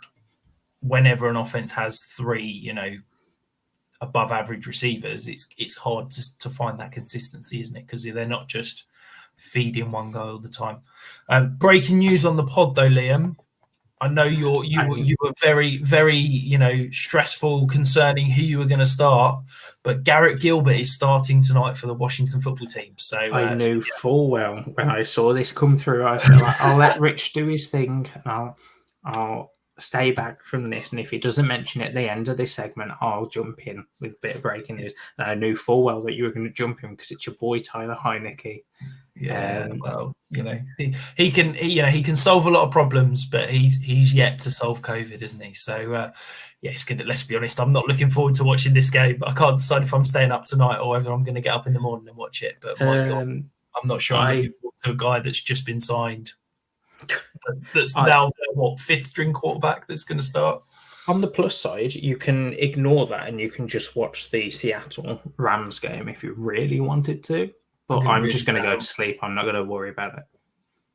whenever an offense has three, above average receivers, it's hard to find that consistency, isn't it? Because they're not just feeding one guy all the time. Breaking news on the pod, though, Liam. I know you were very, very, stressful concerning who you were going to start, but Garrett Gilbert is starting tonight for the Washington football team. So I knew full well when I saw this come through. I said, I'll let Rich do his thing, and I'll stay back from this. And if he doesn't mention it at the end of this segment, I'll jump in with a bit of breaking news. And I knew full well that you were going to jump in because it's your boy Tyler Heineke. Yeah, well, he can solve a lot of problems, but he's yet to solve COVID, isn't he? So it's good. Let's be honest, I'm not looking forward to watching this game. I can't decide if I'm staying up tonight or whether I'm going to get up in the morning and watch it. But my God, I'm not sure I'm looking forward to a guy that's just been signed. That's now their fifth string quarterback that's going to start. On the plus side, you can ignore that and you can just watch the Seattle Rams game if you really wanted to. But I'm just going to go to sleep. I'm not going to worry about it.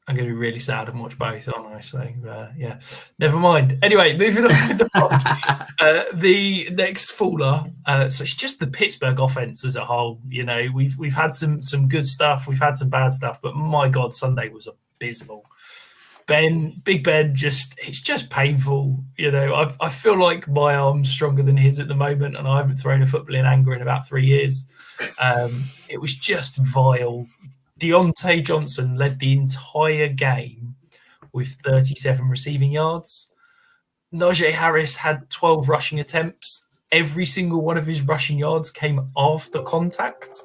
I'm going to be really sad and watch both, aren't I? So, yeah, never mind. Anyway, moving on with the pod. The next faller. So it's just the Pittsburgh offense as a whole. We've had some good stuff. We've had some bad stuff. But my God, Sunday was abysmal. Big Ben, it's just painful. I feel like my arm's stronger than his at the moment, and I haven't thrown a football in anger in about 3 years. It was just vile. Deontay Johnson led the entire game with 37 receiving yards. Najee Harris had 12 rushing attempts. Every single one of his rushing yards came after contact.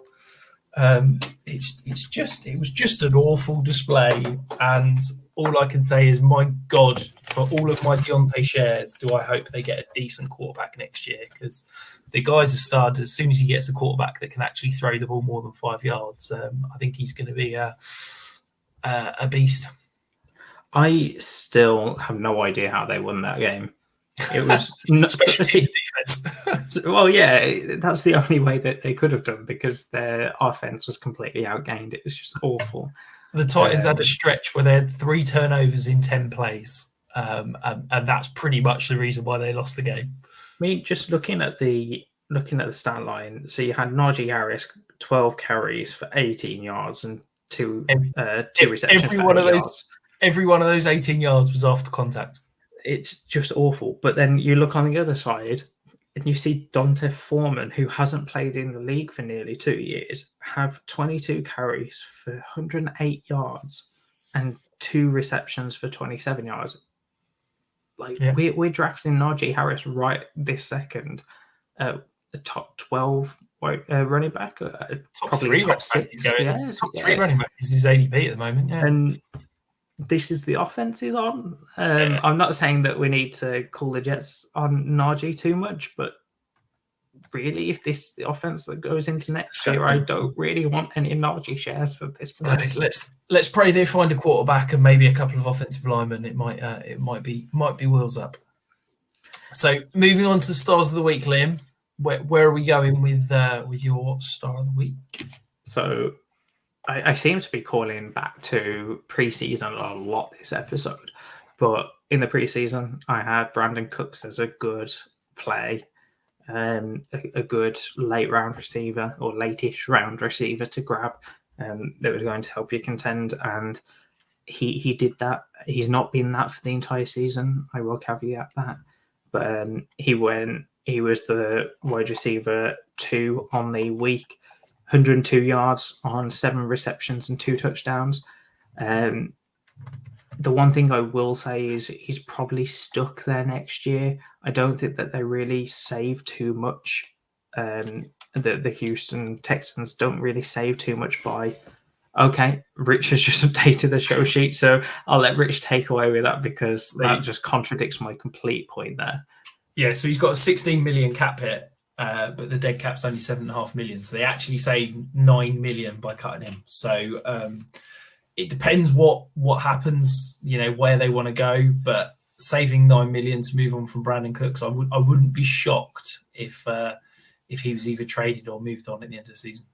It was just an awful display, and all I can say is, my God, for all of my Deontay shares, do I hope they get a decent quarterback next year, because the guy's a stud. As soon as he gets a quarterback that can actually throw the ball more than 5 yards, I think he's going to be a beast. I still have no idea how they won that game. It was defense. Well, yeah, that's the only way that they could have done, because their offense was completely outgained. It was just awful. The Titans had a stretch where they had 3 turnovers in 10 plays, and that's pretty much the reason why they lost the game. I mean, just looking at the stat line, so you had Najee Harris 12 carries for 18 yards and two receptions for 8 yards. Every one of those 18 yards was after contact. It's just awful. But then you look on the other side and you see Dante Foreman, who hasn't played in the league for nearly 2 years, have 22 carries for 108 yards and 2 receptions for 27 yards. We're drafting Najee Harris right this second, the top 12 running back, probably top 6. Top 3 running back is his ADP at the moment. Yeah. And this is the offense is on. I'm not saying that we need to call the Jets on Najee too much, but really, if this the offense that goes into next year, I don't really want any Najee shares at this point. No, let's pray they find a quarterback and maybe a couple of offensive linemen. It might be wheels up. So moving on to stars of the week, Liam. Where are we going with your star of the week? So I seem to be calling back to preseason a lot this episode, but in the preseason I had Brandon Cooks as a good play. A good late round receiver or late-ish round receiver to grab that was going to help you contend, and he did that. He's not been that for the entire season, I will caveat that, but he was the wide receiver 2 on the week, 102 yards on 7 receptions and 2 touchdowns. The one thing I will say is he's probably stuck there next year. I don't think that they really save too much. The Houston Texans don't really save too much by, okay, Rich has just updated the show sheet, so I'll let Rich take away with that because that just contradicts my complete point there. Yeah, so he's got a 16 million cap hit, but the dead cap's only 7.5 million. So they actually saved 9 million by cutting him. So it depends what happens, where they want to go, but saving 9 million to move on from Brandon Cooks, I wouldn't be shocked if he was either traded or moved on at the end of the season.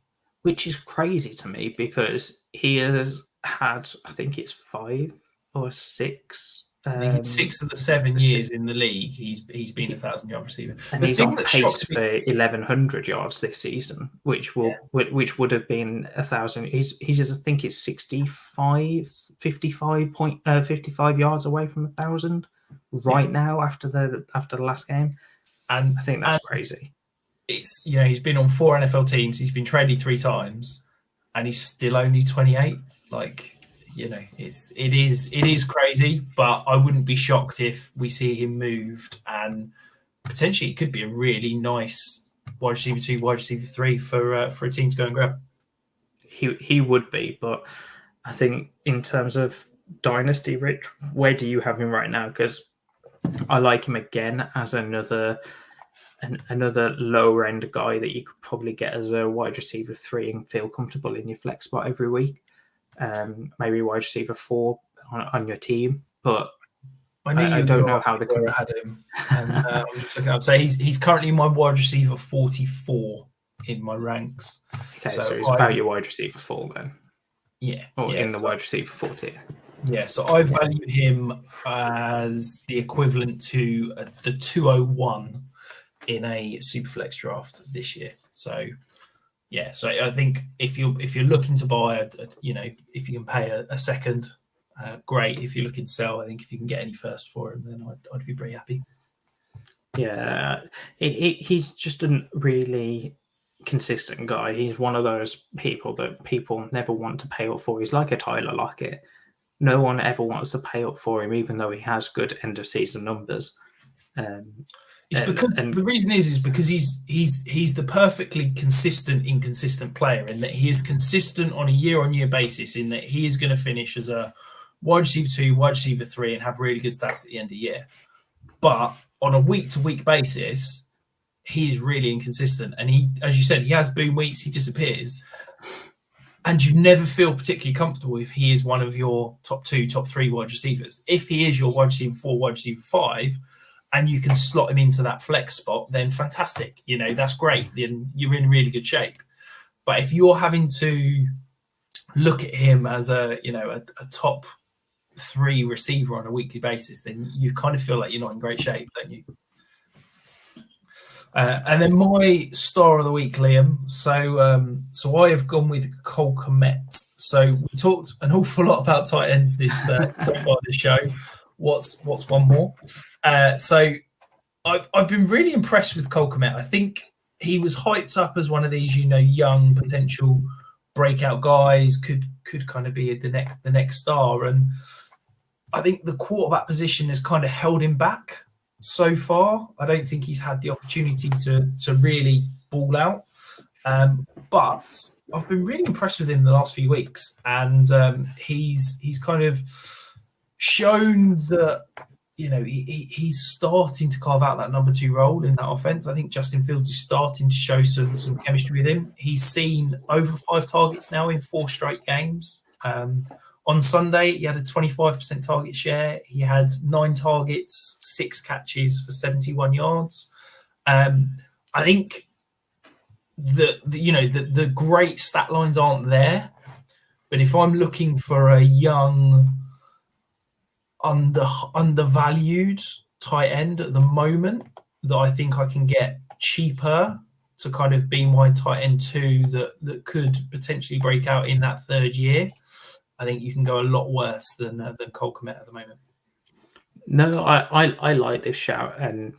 Which is crazy to me because he has had, I think it's 5 or 6. I think it's 6 of the 7 years in the league. He's been a 1,000-yard receiver, and he's on pace for 1,100 yards this season, which would have been 1,000. He's I think it's 55 yards away from 1,000 right now after the last game, and I think that's crazy. It's he's been on 4 NFL teams. He's been traded 3 times, and he's still only 28. It is crazy, but I wouldn't be shocked if we see him moved, and potentially it could be a really nice wide receiver 2, wide receiver 3 for a team to go and grab. He would be, but I think in terms of Dynasty, Rich, where do you have him right now? Because I like him again as another lower end guy that you could probably get as a wide receiver 3 and feel comfortable in your flex spot every week. Maybe wide receiver 4 on your team, but I don't know how they had him. And, I'm just looking up. So he's currently my wide receiver 44 in my ranks. Okay, so he's about your wide receiver 4 then. Yeah, in the wide receiver 4 tier. Yeah, so I value him as the equivalent to the 201 in a Superflex draft this year. So. Yeah, so I think if you're looking to buy, if you can pay a second, great. If you're looking to sell, I think if you can get any first for him, then I'd be pretty happy. Yeah, he's just a really consistent guy. He's one of those people that people never want to pay up for. He's like a Tyler Lockett. No one ever wants to pay up for him, even though he has good end of season numbers. The reason is because he's the perfectly inconsistent player in that he is consistent on a year-on-year basis in that he is going to finish as a wide receiver 2, wide receiver 3 and have really good stats at the end of the year. But on a week-to-week basis, he is really inconsistent. And he, as you said, he has boom weeks, he disappears. And you never feel particularly comfortable if he is one of your top 2, top 3 wide receivers. If he is your wide receiver 4, wide receiver 5, and you can slot him into that flex spot, then fantastic. That's great. Then you're in really good shape. But if you're having to look at him as a top 3 receiver on a weekly basis, then you kind of feel like you're not in great shape, don't you? And then my star of the week, Liam. So I have gone with Cole Kmet. So we talked an awful lot about tight ends this so far this show. What's one more? So I've been really impressed with Cole Kmet. I think he was hyped up as one of these, young potential breakout guys, could kind of be the next star. And I think the quarterback position has kind of held him back so far. I don't think he's had the opportunity to really ball out. But I've been really impressed with him the last few weeks, and he's kind of shown that he's starting to carve out that number 2 role in that offense. I think Justin Fields is starting to show some chemistry with him. He's seen over 5 targets now in 4 straight games. On Sunday, he had a 25% target share. He had 9 targets, 6 catches for 71 yards. I think the great stat lines aren't there, but if I'm looking for a young, undervalued tight end at the moment that I think I can get cheaper to kind of be my tight end 2 that could potentially break out in that 3rd year, I think you can go a lot worse than Cole Kmet at the moment. No, I like this shout, and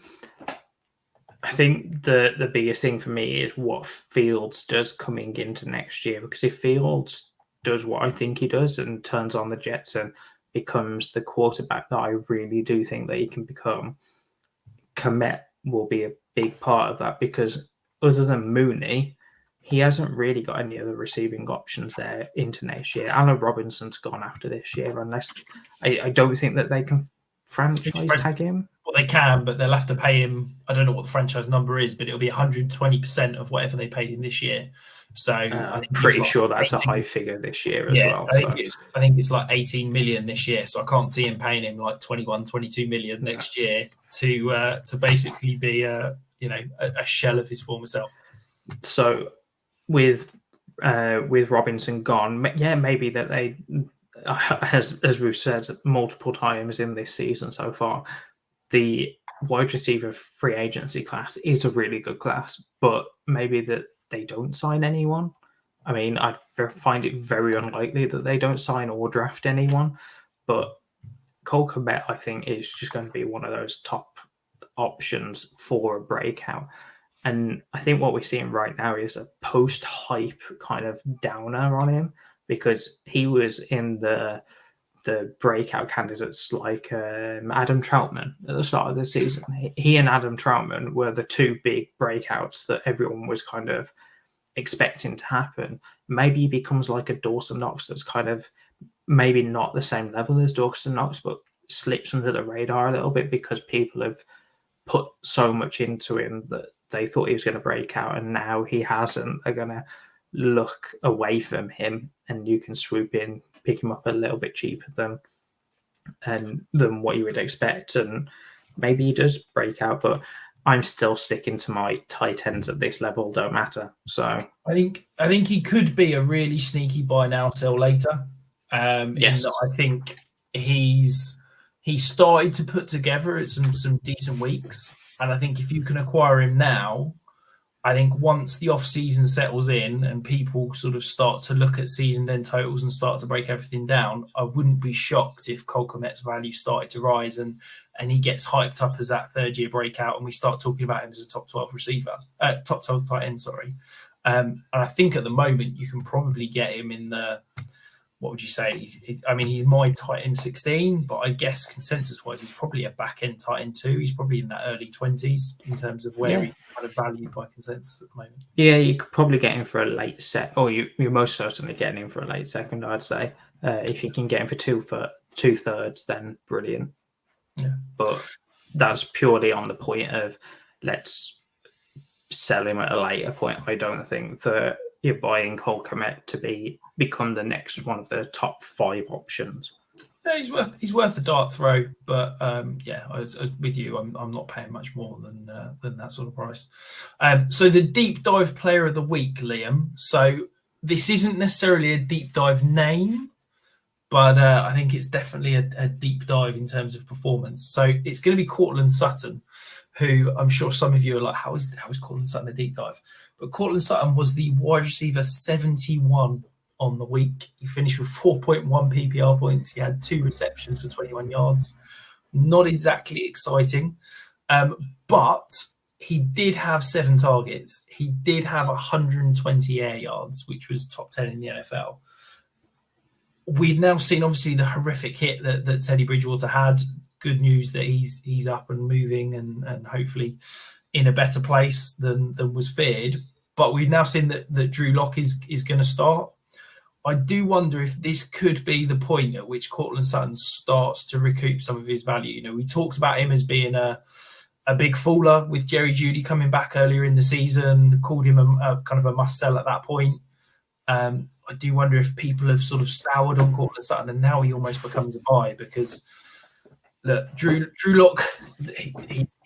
I think the biggest thing for me is what Fields does coming into next year, because if Fields does what I think he does and turns on the Jets and becomes the quarterback that I really do think that he can become, Kmet will be a big part of that, because other than Mooney, he hasn't really got any other receiving options there into next year. Allen Robinson's gone after this year, unless I don't think that they can franchise tag him. Well, they can, but they'll have to pay him. I don't know what the franchise number is, but it'll be 120% of whatever they paid him this year. So I'm pretty sure that's 18, a high figure this year as well. I think it's like 18 million this year. So I can't see him paying him like 21, 22 million next year to basically be a shell of his former self. So with Robinson gone, maybe that they, as we've said multiple times in this season so far, the wide receiver free agency class is a really good class, but maybe that they don't sign anyone. I mean, I find it very unlikely that they don't sign or draft anyone, but Cole Kmet, I think, is just going to be one of those top options for a breakout. And I think what we're seeing right now is a post-hype kind of downer on him, because he was in the breakout candidates like Adam Troutman at the start of the season. He and Adam Troutman were the 2 big breakouts that everyone was kind of expecting to happen. Maybe he becomes like a Dawson Knox that's kind of maybe not the same level as Dawson Knox, but slips under the radar a little bit because people have put so much into him that they thought he was going to break out, and now he hasn't. They're going to look away from him, and you can swoop in, pick him up a little bit cheaper than what you would expect, and maybe he does break out. But I'm still sticking to my tight ends at this level, don't matter. So I think he could be a really sneaky buy now, sell later. Yes, I think he started to put together some decent weeks, and I think if you can acquire him now, I think once the off season settles in and people sort of start to look at season end totals and start to break everything down, I wouldn't be shocked if Cole Kmet's value started to rise and he gets hyped up as that 3rd year breakout, and we start talking about him as a top 12 top 12 tight end. And I think at the moment you can probably get him in the, what would you say? He's my tight end 16, but I guess consensus-wise, he's probably a back-end tight end 2. He's probably in that early 20s in terms of where he's kind of valued by consensus at the moment. Yeah, you could probably get him for a late set, or you're most certainly getting him for a late second, I'd say. If you can get him for 2/3, then brilliant. Yeah. But that's purely on the point of let's sell him at a later point. I don't think that you're buying Cole Kmet to become the next one of the top 5 options. Yeah, he's worth the dart throw, but I was with you. I'm not paying much more than that sort of price. So the deep dive player of the week, Liam. So this isn't necessarily a deep dive name, but I think it's definitely a deep dive in terms of performance. So it's going to be Courtland Sutton, who I'm sure some of you are like, how is Courtland Sutton a deep dive? But Courtland Sutton was the wide receiver 71 on the week. He finished with 4.1 PPR points. He had 2 receptions for 21 yards. Not exactly exciting, but he did have 7 targets. He did have 120 air yards, which was top 10 in the NFL. We've now seen, obviously, the horrific hit that Teddy Bridgewater had. Good news that he's up and moving and hopefully in a better place than was feared. But we've now seen that Drew Lock is going to start. I do wonder if this could be the point at which Cortland Sutton starts to recoup some of his value. You know, we talked about him as being a big faller with Jerry Jeudy coming back earlier in the season, called him a kind of a must sell at that point. I do wonder if people have sort of soured on Cortland Sutton, and now he almost becomes a buy because look, Drew Lock,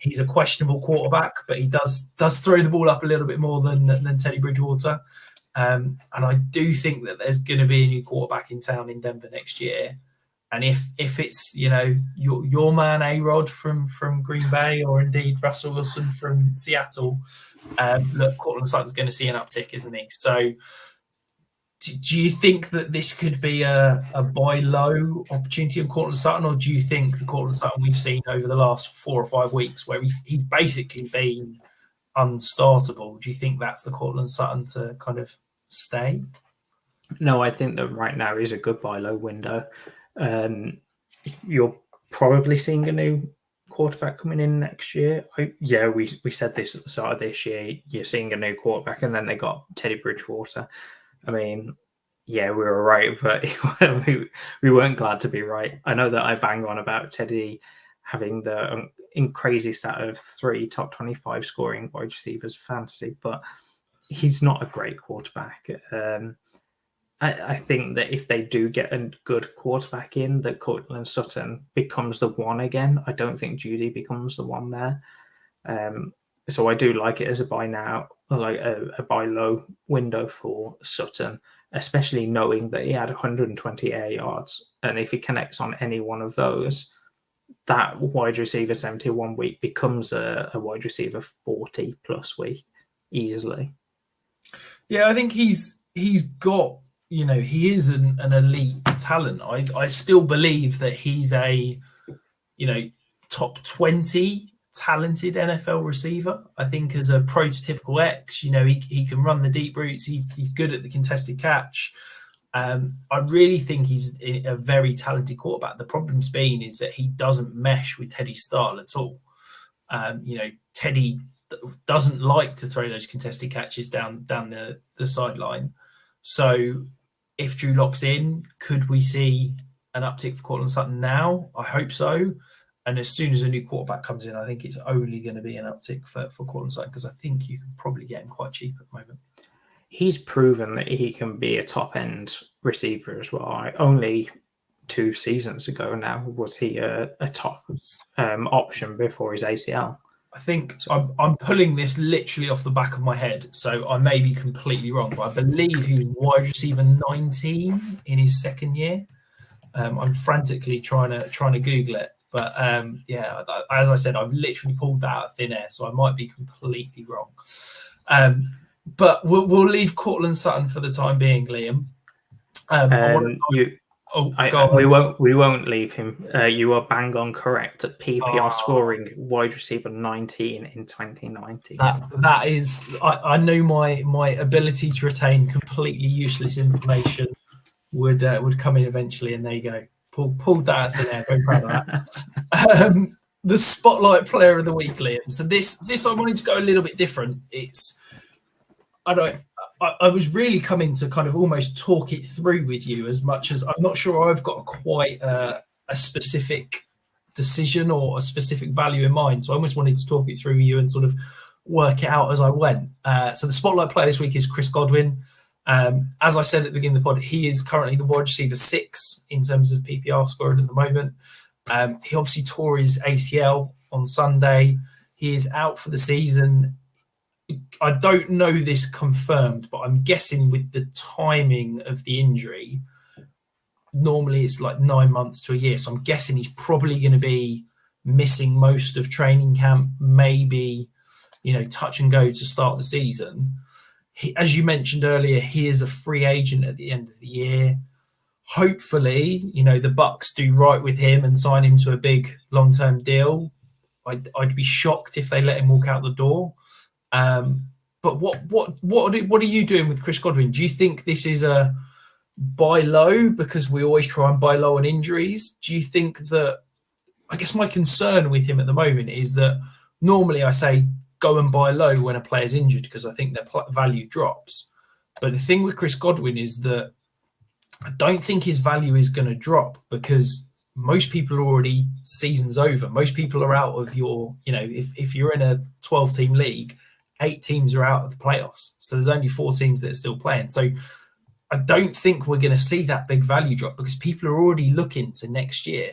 he's a questionable quarterback, but he does throw the ball up a little bit more than Teddy Bridgewater. And I do think that there's going to be a new quarterback in town in Denver next year. And if it's, you know, your man A-Rod from Green Bay, or indeed Russell Wilson from Seattle, look, Cortland Sutton's going to see an uptick, isn't he? So do you think that this could be a buy low opportunity on Cortland Sutton, or do you think the Cortland Sutton we've seen over the last 4 or 5 weeks, where he's basically been unstartable, do you think that's the Cortland Sutton to kind of stay? No, I think that right now is a good buy low window. You're probably seeing a new quarterback coming in next year. We said this at the start of this year. You're seeing a new quarterback, and then they got Teddy Bridgewater. I mean, yeah, we were right, but we weren't glad to be right. I know that I bang on about Teddy having the crazy stat of 3 top 25 scoring wide receivers fantasy, but he's not a great quarterback. I think that if they do get a good quarterback in, that Cortland Sutton becomes the one again. I don't think Jeudy becomes the one there. So I do like it as a buy now, like a buy low window for Sutton, especially knowing that he had 120 air yards. And if he connects on any one of those, that wide receiver 71 week becomes a wide receiver 40 plus week easily. Yeah, I think he's got, you know, he is an elite talent. I still believe that he's a, you know, top 20 talented NFL receiver. I think as a prototypical X, you know, he can run the deep routes. He's good at the contested catch. I really think he's a very talented quarterback. The problem's been is that he doesn't mesh with Teddy's style at all. You know, Teddy doesn't like to throw those contested catches down the sideline. So if Drew Lock's in, could we see an uptick for Cortland Sutton now? I hope so. And as soon as a new quarterback comes in, I think it's only going to be an uptick for Cortland Sutton, because I think you can probably get him quite cheap at the moment. He's proven that he can be a top-end receiver as well. Only 2 seasons ago now was he a top option before his ACL. I think I'm pulling this literally off the back of my head, so I may be completely wrong, but I believe he was wide receiver 19 in his second year. I'm frantically trying to Google it. But yeah, as I said, I've literally pulled that out of thin air, so I might be completely wrong. But we'll leave Cortland Sutton for the time being, Liam. We won't leave him. You are bang on correct at PPR scoring wide receiver 19 in 2019. That is, I knew my ability to retain completely useless information would come in eventually, and there you go. Pulled that out of thin air. Very proud of that. The spotlight player of the week, Liam. So this I wanted to go a little bit different. I was really coming to kind of almost talk it through with you, as much as I'm not sure I've got quite a specific decision or a specific value in mind. So I almost wanted to talk it through with you and sort of work it out as I went. So the spotlight player this week is Chris Godwin. As I said at the beginning of the pod, he is currently the wide receiver 6 in terms of PPR scoring at the moment. He obviously tore his ACL on Sunday. He is out for the season. I don't know this confirmed, but I'm guessing with the timing of the injury, normally it's like 9 months to a year. So I'm guessing he's probably going to be missing most of training camp, maybe, you know, touch and go to start the season. As you mentioned earlier, he is a free agent at the end of the year. Hopefully, you know, the Bucks do right with him and sign him to a big long-term deal. I'd be shocked if they let him walk out the door. But what are you doing with Chris Godwin? Do you think this is a buy low because we always try and buy low on injuries? Do you think that, I guess my concern with him at the moment is that normally I say go and buy low when a player's injured because I think their value drops. But the thing with Chris Godwin is that I don't think his value is going to drop because most people are already season's over. Most people are out of your, if you're in a 12-team league, 8 teams are out of the playoffs. So there's only 4 teams that are still playing. So I don't think we're going to see that big value drop because people are already looking to next year.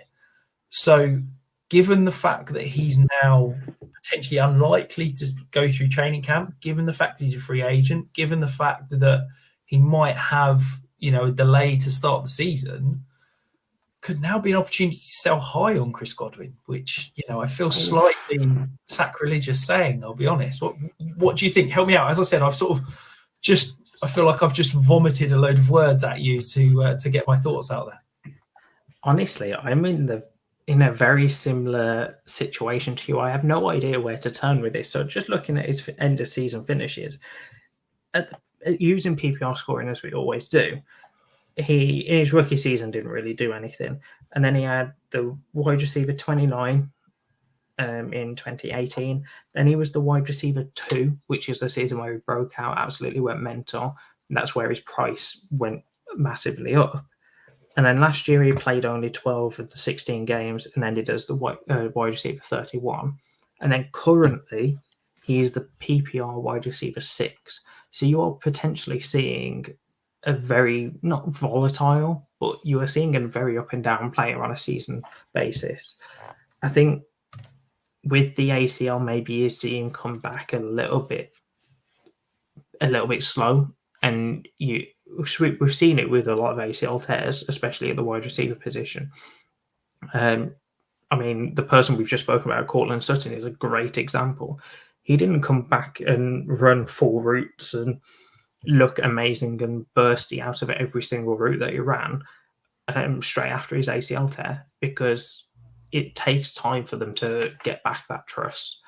So given the fact that he's now potentially unlikely to go through training camp, given the fact he's a free agent, given the fact that he might have, a delay to start the season, could now be an opportunity to sell high on Chris Godwin, which, I feel slightly sacrilegious saying, I'll be honest. What do you think? Help me out. As I said, I feel like I've just vomited a load of words at you to get my thoughts out there. Honestly, I'm in a very similar situation to you. I have no idea where to turn with this. So just looking at his end of season finishes, using PPR scoring as we always do, he in his rookie season didn't really do anything, and then he had the wide receiver 29 in 2018. Then he was the wide receiver 2, which is the season where he broke out, absolutely went mental, and that's where his price went massively up. And then last year he played only 12 of the 16 games and ended as the wide receiver 31. And then currently he is the PPR wide receiver 6. So you're potentially seeing a very, not volatile, but you are seeing a very up and down player on a season basis. I think with the ACL, maybe you're seeing come back a little bit slow. And we've seen it with a lot of ACL tears, especially at the wide receiver position. The person we've just spoken about, Cortland Sutton, is a great example. He didn't come back and run full routes and look amazing and bursty out of every single route that he ran straight after his ACL tear, because it takes time for them to get back that trust.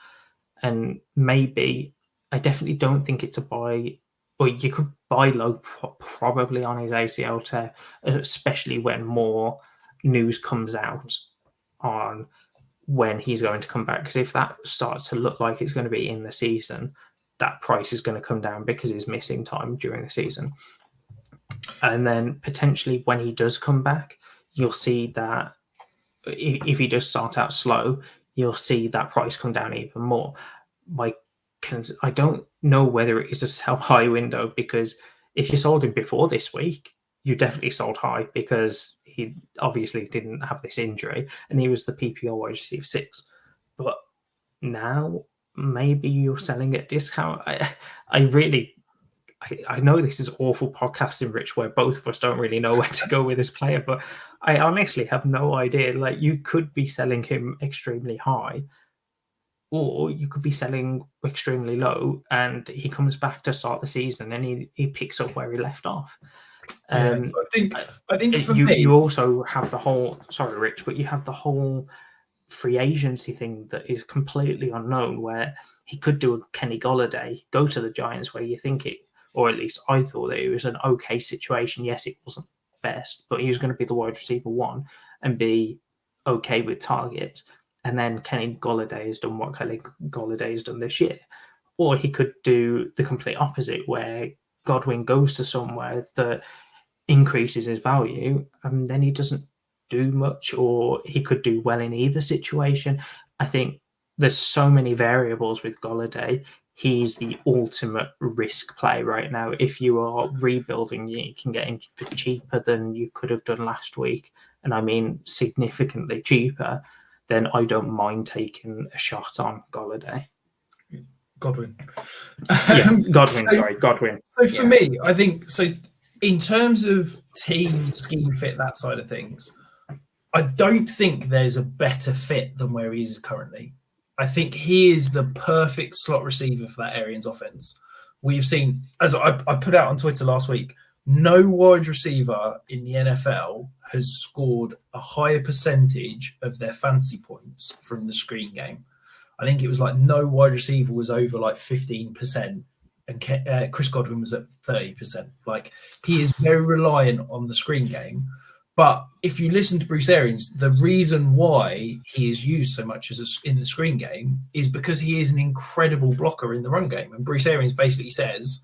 And maybe, I definitely don't think it's a buy. Well, you could buy low probably on his ACL tear, especially when more news comes out on when he's going to come back. Because if that starts to look like it's going to be in the season, that price is going to come down because he's missing time during the season. And then potentially when he does come back, you'll see that if he does start out slow, you'll see that price come down even more. I don't know whether it is a sell high window, because if you sold him before this week, you definitely sold high because he obviously didn't have this injury and he was the PPR wide receiver 6. But now maybe you're selling at discount. I know this is awful podcasting, Rich, where both of us don't really know where to go with this player, but I honestly have no idea. Like, you could be selling him extremely high, or you could be selling extremely low and he comes back to start the season and he picks up where he left off. So I think for me, you also have the whole, sorry, Rich, but you have the whole free agency thing that is completely unknown, where he could do a Kenny Golladay, go to the Giants, where you think it, or at least I thought that it was an okay situation. Yes, it wasn't best, but he was going to be the wide receiver 1 and be okay with targets. And then Kenny Golladay has done what Kenny Golladay has done this year. Or he could do the complete opposite, where Godwin goes to somewhere that increases his value and then he doesn't do much, or he could do well in either situation. I think there's so many variables with Golladay. He's the ultimate risk play right now. If you are rebuilding, you can get him for cheaper than you could have done last week. And I mean significantly cheaper. Then I don't mind taking a shot on Golladay. Godwin. Godwin. So for me, I think, so in terms of team, scheme fit, that side of things, I don't think there's a better fit than where he is currently. I think he is the perfect slot receiver for that Arians offense. We've seen, as I put out on Twitter last week, no wide receiver in the NFL has scored a higher percentage of their fantasy points from the screen game. I think it was like no wide receiver was over like 15%, and Chris Godwin was at 30%. Like, he is very reliant on the screen game. But if you listen to Bruce Arians, the reason why he is used so much in the screen game is because he is an incredible blocker in the run game. And Bruce Arians basically says,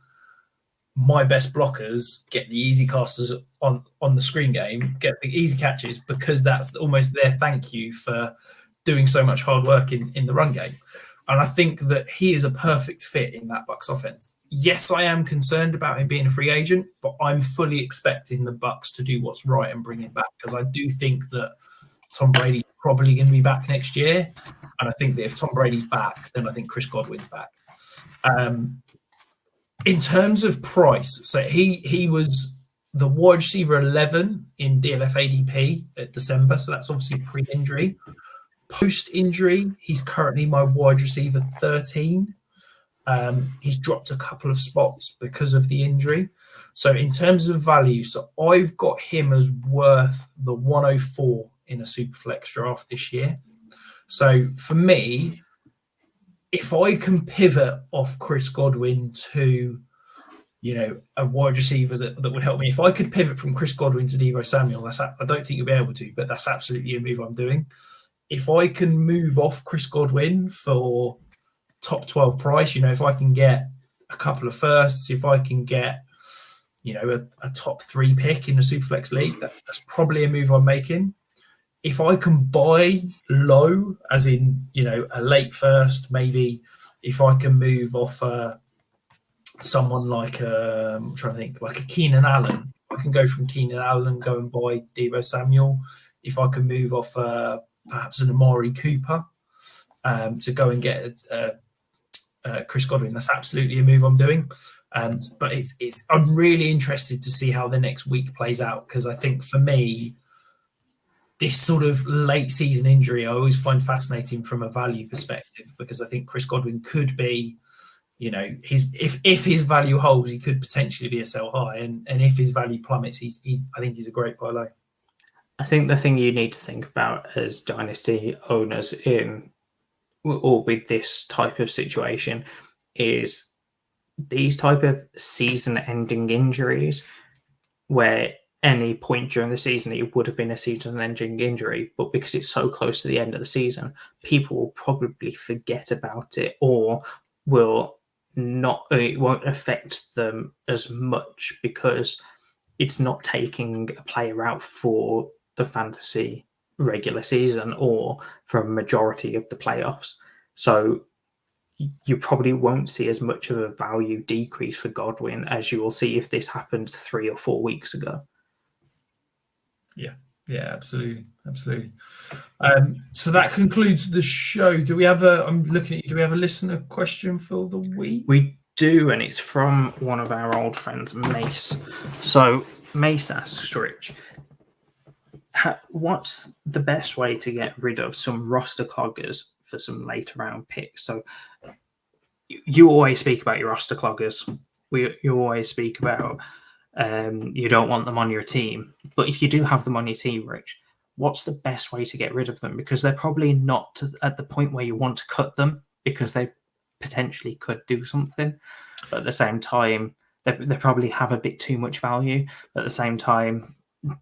my best blockers get the easy casters on the screen game, get the easy catches, because that's almost their thank you for doing so much hard work in the run game. And I think that he is a perfect fit in that Bucks offense. Yes, I am concerned about him being a free agent, but I'm fully expecting the Bucks to do what's right and bring him back, because I do think that Tom Brady's probably going to be back next year. And I think that if Tom Brady's back, then I think Chris Godwin's back. In terms of price, so he was the wide receiver 11 in DLF ADP at December. So that's obviously pre-injury. Post-injury, he's currently my wide receiver 13. He's dropped a couple of spots because of the injury. So in terms of value, so I've got him as worth the 104 in a Superflex draft this year. So for me, if I can pivot off Chris Godwin to, a wide receiver that would help me, if I could pivot from Chris Godwin to Deebo Samuel, I don't think you'll be able to, but that's absolutely a move I'm doing. If I can move off Chris Godwin for top 12 price, if I can get a couple of firsts, if I can get, a top 3 pick in a Superflex league, that's probably a move I'm making. If I can buy low, as in, a late first, maybe if I can move off someone like, I'm trying to think, like a Keenan Allen, I can go from Keenan Allen, go and buy Deebo Samuel. If I can move off perhaps an Amari Cooper to go and get Chris Godwin, that's absolutely a move I'm doing. But I'm really interested to see how the next week plays out, because I think for me, this sort of late season injury, I always find fascinating from a value perspective, because I think Chris Godwin could be, if his value holds, he could potentially be a sell high, and if his value plummets, I think he's a great buy low. I think the thing you need to think about as dynasty owners with this type of situation is these type of season-ending injuries, where any point during the season it would have been a season-ending injury, but because it's so close to the end of the season, people will probably forget about it, or it won't affect them as much because it's not taking a player out for the fantasy regular season or for a majority of the playoffs. So you probably won't see as much of a value decrease for Godwin as you will see if this happened 3 or 4 weeks ago. Yeah, absolutely. So that concludes the show. Do we have I'm looking at you, do we have a listener question for the week? We do, and it's from one of our old friends, Mace. So Mace asks, Rich, what's the best way to get rid of some roster cloggers for some later round picks? So you always speak about your roster cloggers. You always speak about you don't want them on your team. But if you do have them on your team, Rich, what's the best way to get rid of them? Because they're probably not at the point where you want to cut them, because they potentially could do something. But at the same time, they probably have a bit too much value. At the same time,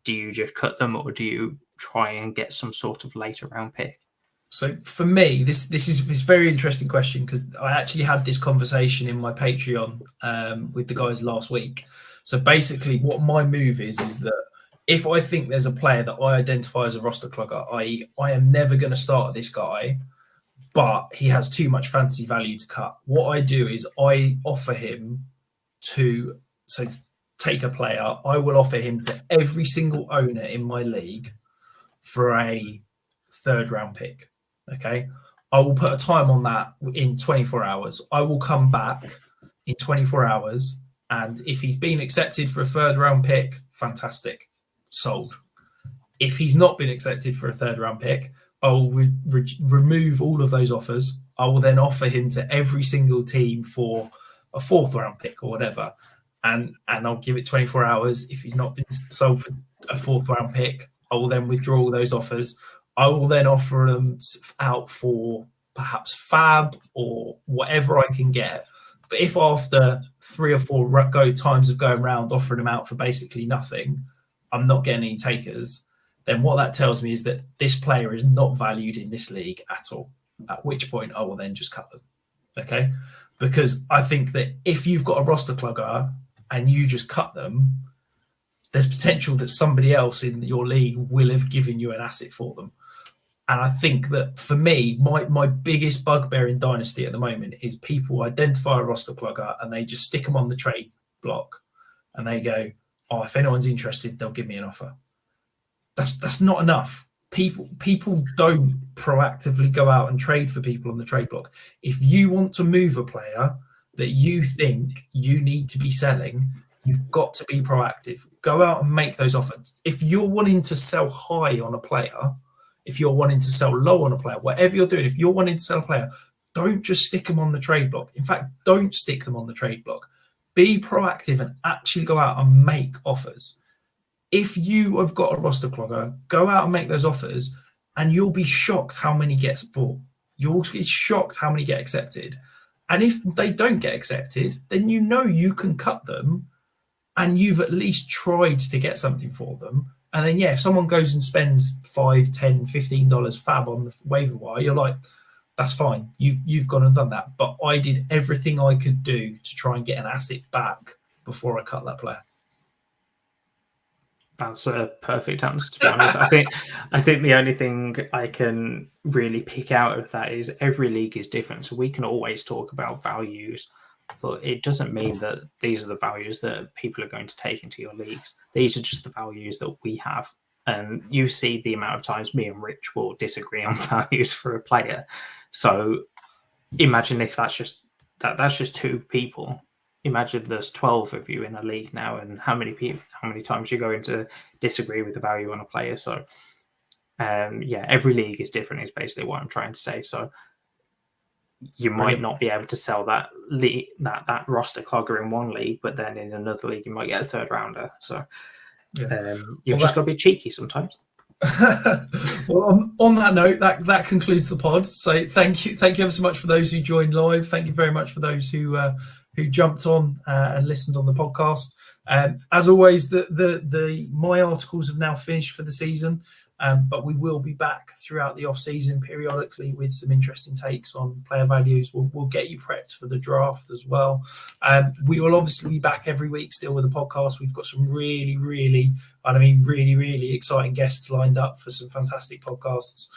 do you just cut them, or do you try and get some sort of later round pick? So for me, this is a very interesting question, because I actually had this conversation in my Patreon with the guys last week. So basically what my move is that if I think there's a player that I identify as a roster clogger, i.e. I am never going to start this guy, but he has too much fantasy value to cut, what I do is I offer him to, so take a player, I will offer him to every single owner in my league for a 3rd round pick. Okay. I will put a time on that in 24 hours. I will come back in 24 hours. And if he's been accepted for a 3rd round pick, fantastic. Sold. If he's not been accepted for a 3rd round pick, I will remove all of those offers. I will then offer him to every single team for a 4th round pick or whatever. And I'll give it 24 hours. If he's not been sold for a 4th round pick, I will then withdraw all those offers. I will then offer them out for perhaps fab or whatever I can get. But if after 3 or 4 times of going around offering them out for basically nothing, I'm not getting any takers, then what that tells me is that this player is not valued in this league at all, at which point I will then just cut them. Okay? Because I think that if you've got a roster clogger and you just cut them, there's potential that somebody else in your league will have given you an asset for them. And I think that for me, my biggest bugbear in Dynasty at the moment is people identify a roster plugger and they just stick them on the trade block and they go, oh, if anyone's interested, they'll give me an offer. That's not enough. People don't proactively go out and trade for people on the trade block. If you want to move a player that you think you need to be selling, you've got to be proactive. Go out and make those offers. If you're wanting to sell high on a player, if you're wanting to sell low on a player, whatever you're doing, if you're wanting to sell a player, don't just stick them on the trade block. In fact, don't stick them on the trade block. Be proactive and actually go out and make offers. If you have got a roster clogger, go out and make those offers and you'll be shocked how many gets bought. You'll be shocked how many get accepted. And if they don't get accepted, then you know you can cut them and you've at least tried to get something for them. And then, if someone goes and spends $5, $10, $15 fab on the waiver wire, you're like, that's fine. You've gone and done that. But I did everything I could do to try and get an asset back before I cut that player. That's a perfect answer, to be honest. I think the only thing I can really pick out of that is every league is different. So we can always talk about values, but it doesn't mean that these are the values that people are going to take into your leagues. These are just the values that we have. And you see the amount of times me and Rich will disagree on values for a player. So imagine if that's just two people. Imagine there's 12 of you in a league now, and how many times you're going to disagree with the value on a player. So every league is different is basically what I'm trying to say. So you might not be able to sell that roster clogger in one league, but then in another league you might get a third rounder. So you've just got to be cheeky sometimes. Well, on that note, that concludes the pod. So thank you ever so much for those who joined live. Thank you very much for those who jumped on and listened on the podcast. As always, my articles have now finished for the season, but we will be back throughout the off season periodically with some interesting takes on player values. We'll get you prepped for the draft as well. We will obviously be back every week still with a podcast. We've got some really, really exciting guests lined up for some fantastic podcasts.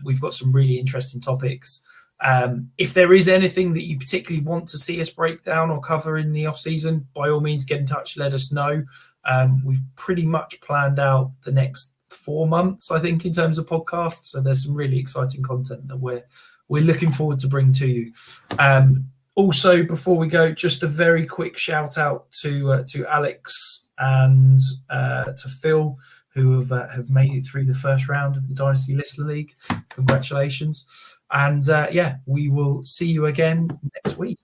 We've got some really interesting topics. If there is anything that you particularly want to see us break down or cover in the off season, by all means get in touch, let us know. We've pretty much planned out the next 4 months, I think, in terms of podcasts. So there's some really exciting content that we're looking forward to bring to you. Also, before we go, just a very quick shout out to Alex and to Phil, who have made it through the first round of the Dynasty Listener League. Congratulations. And we will see you again next week.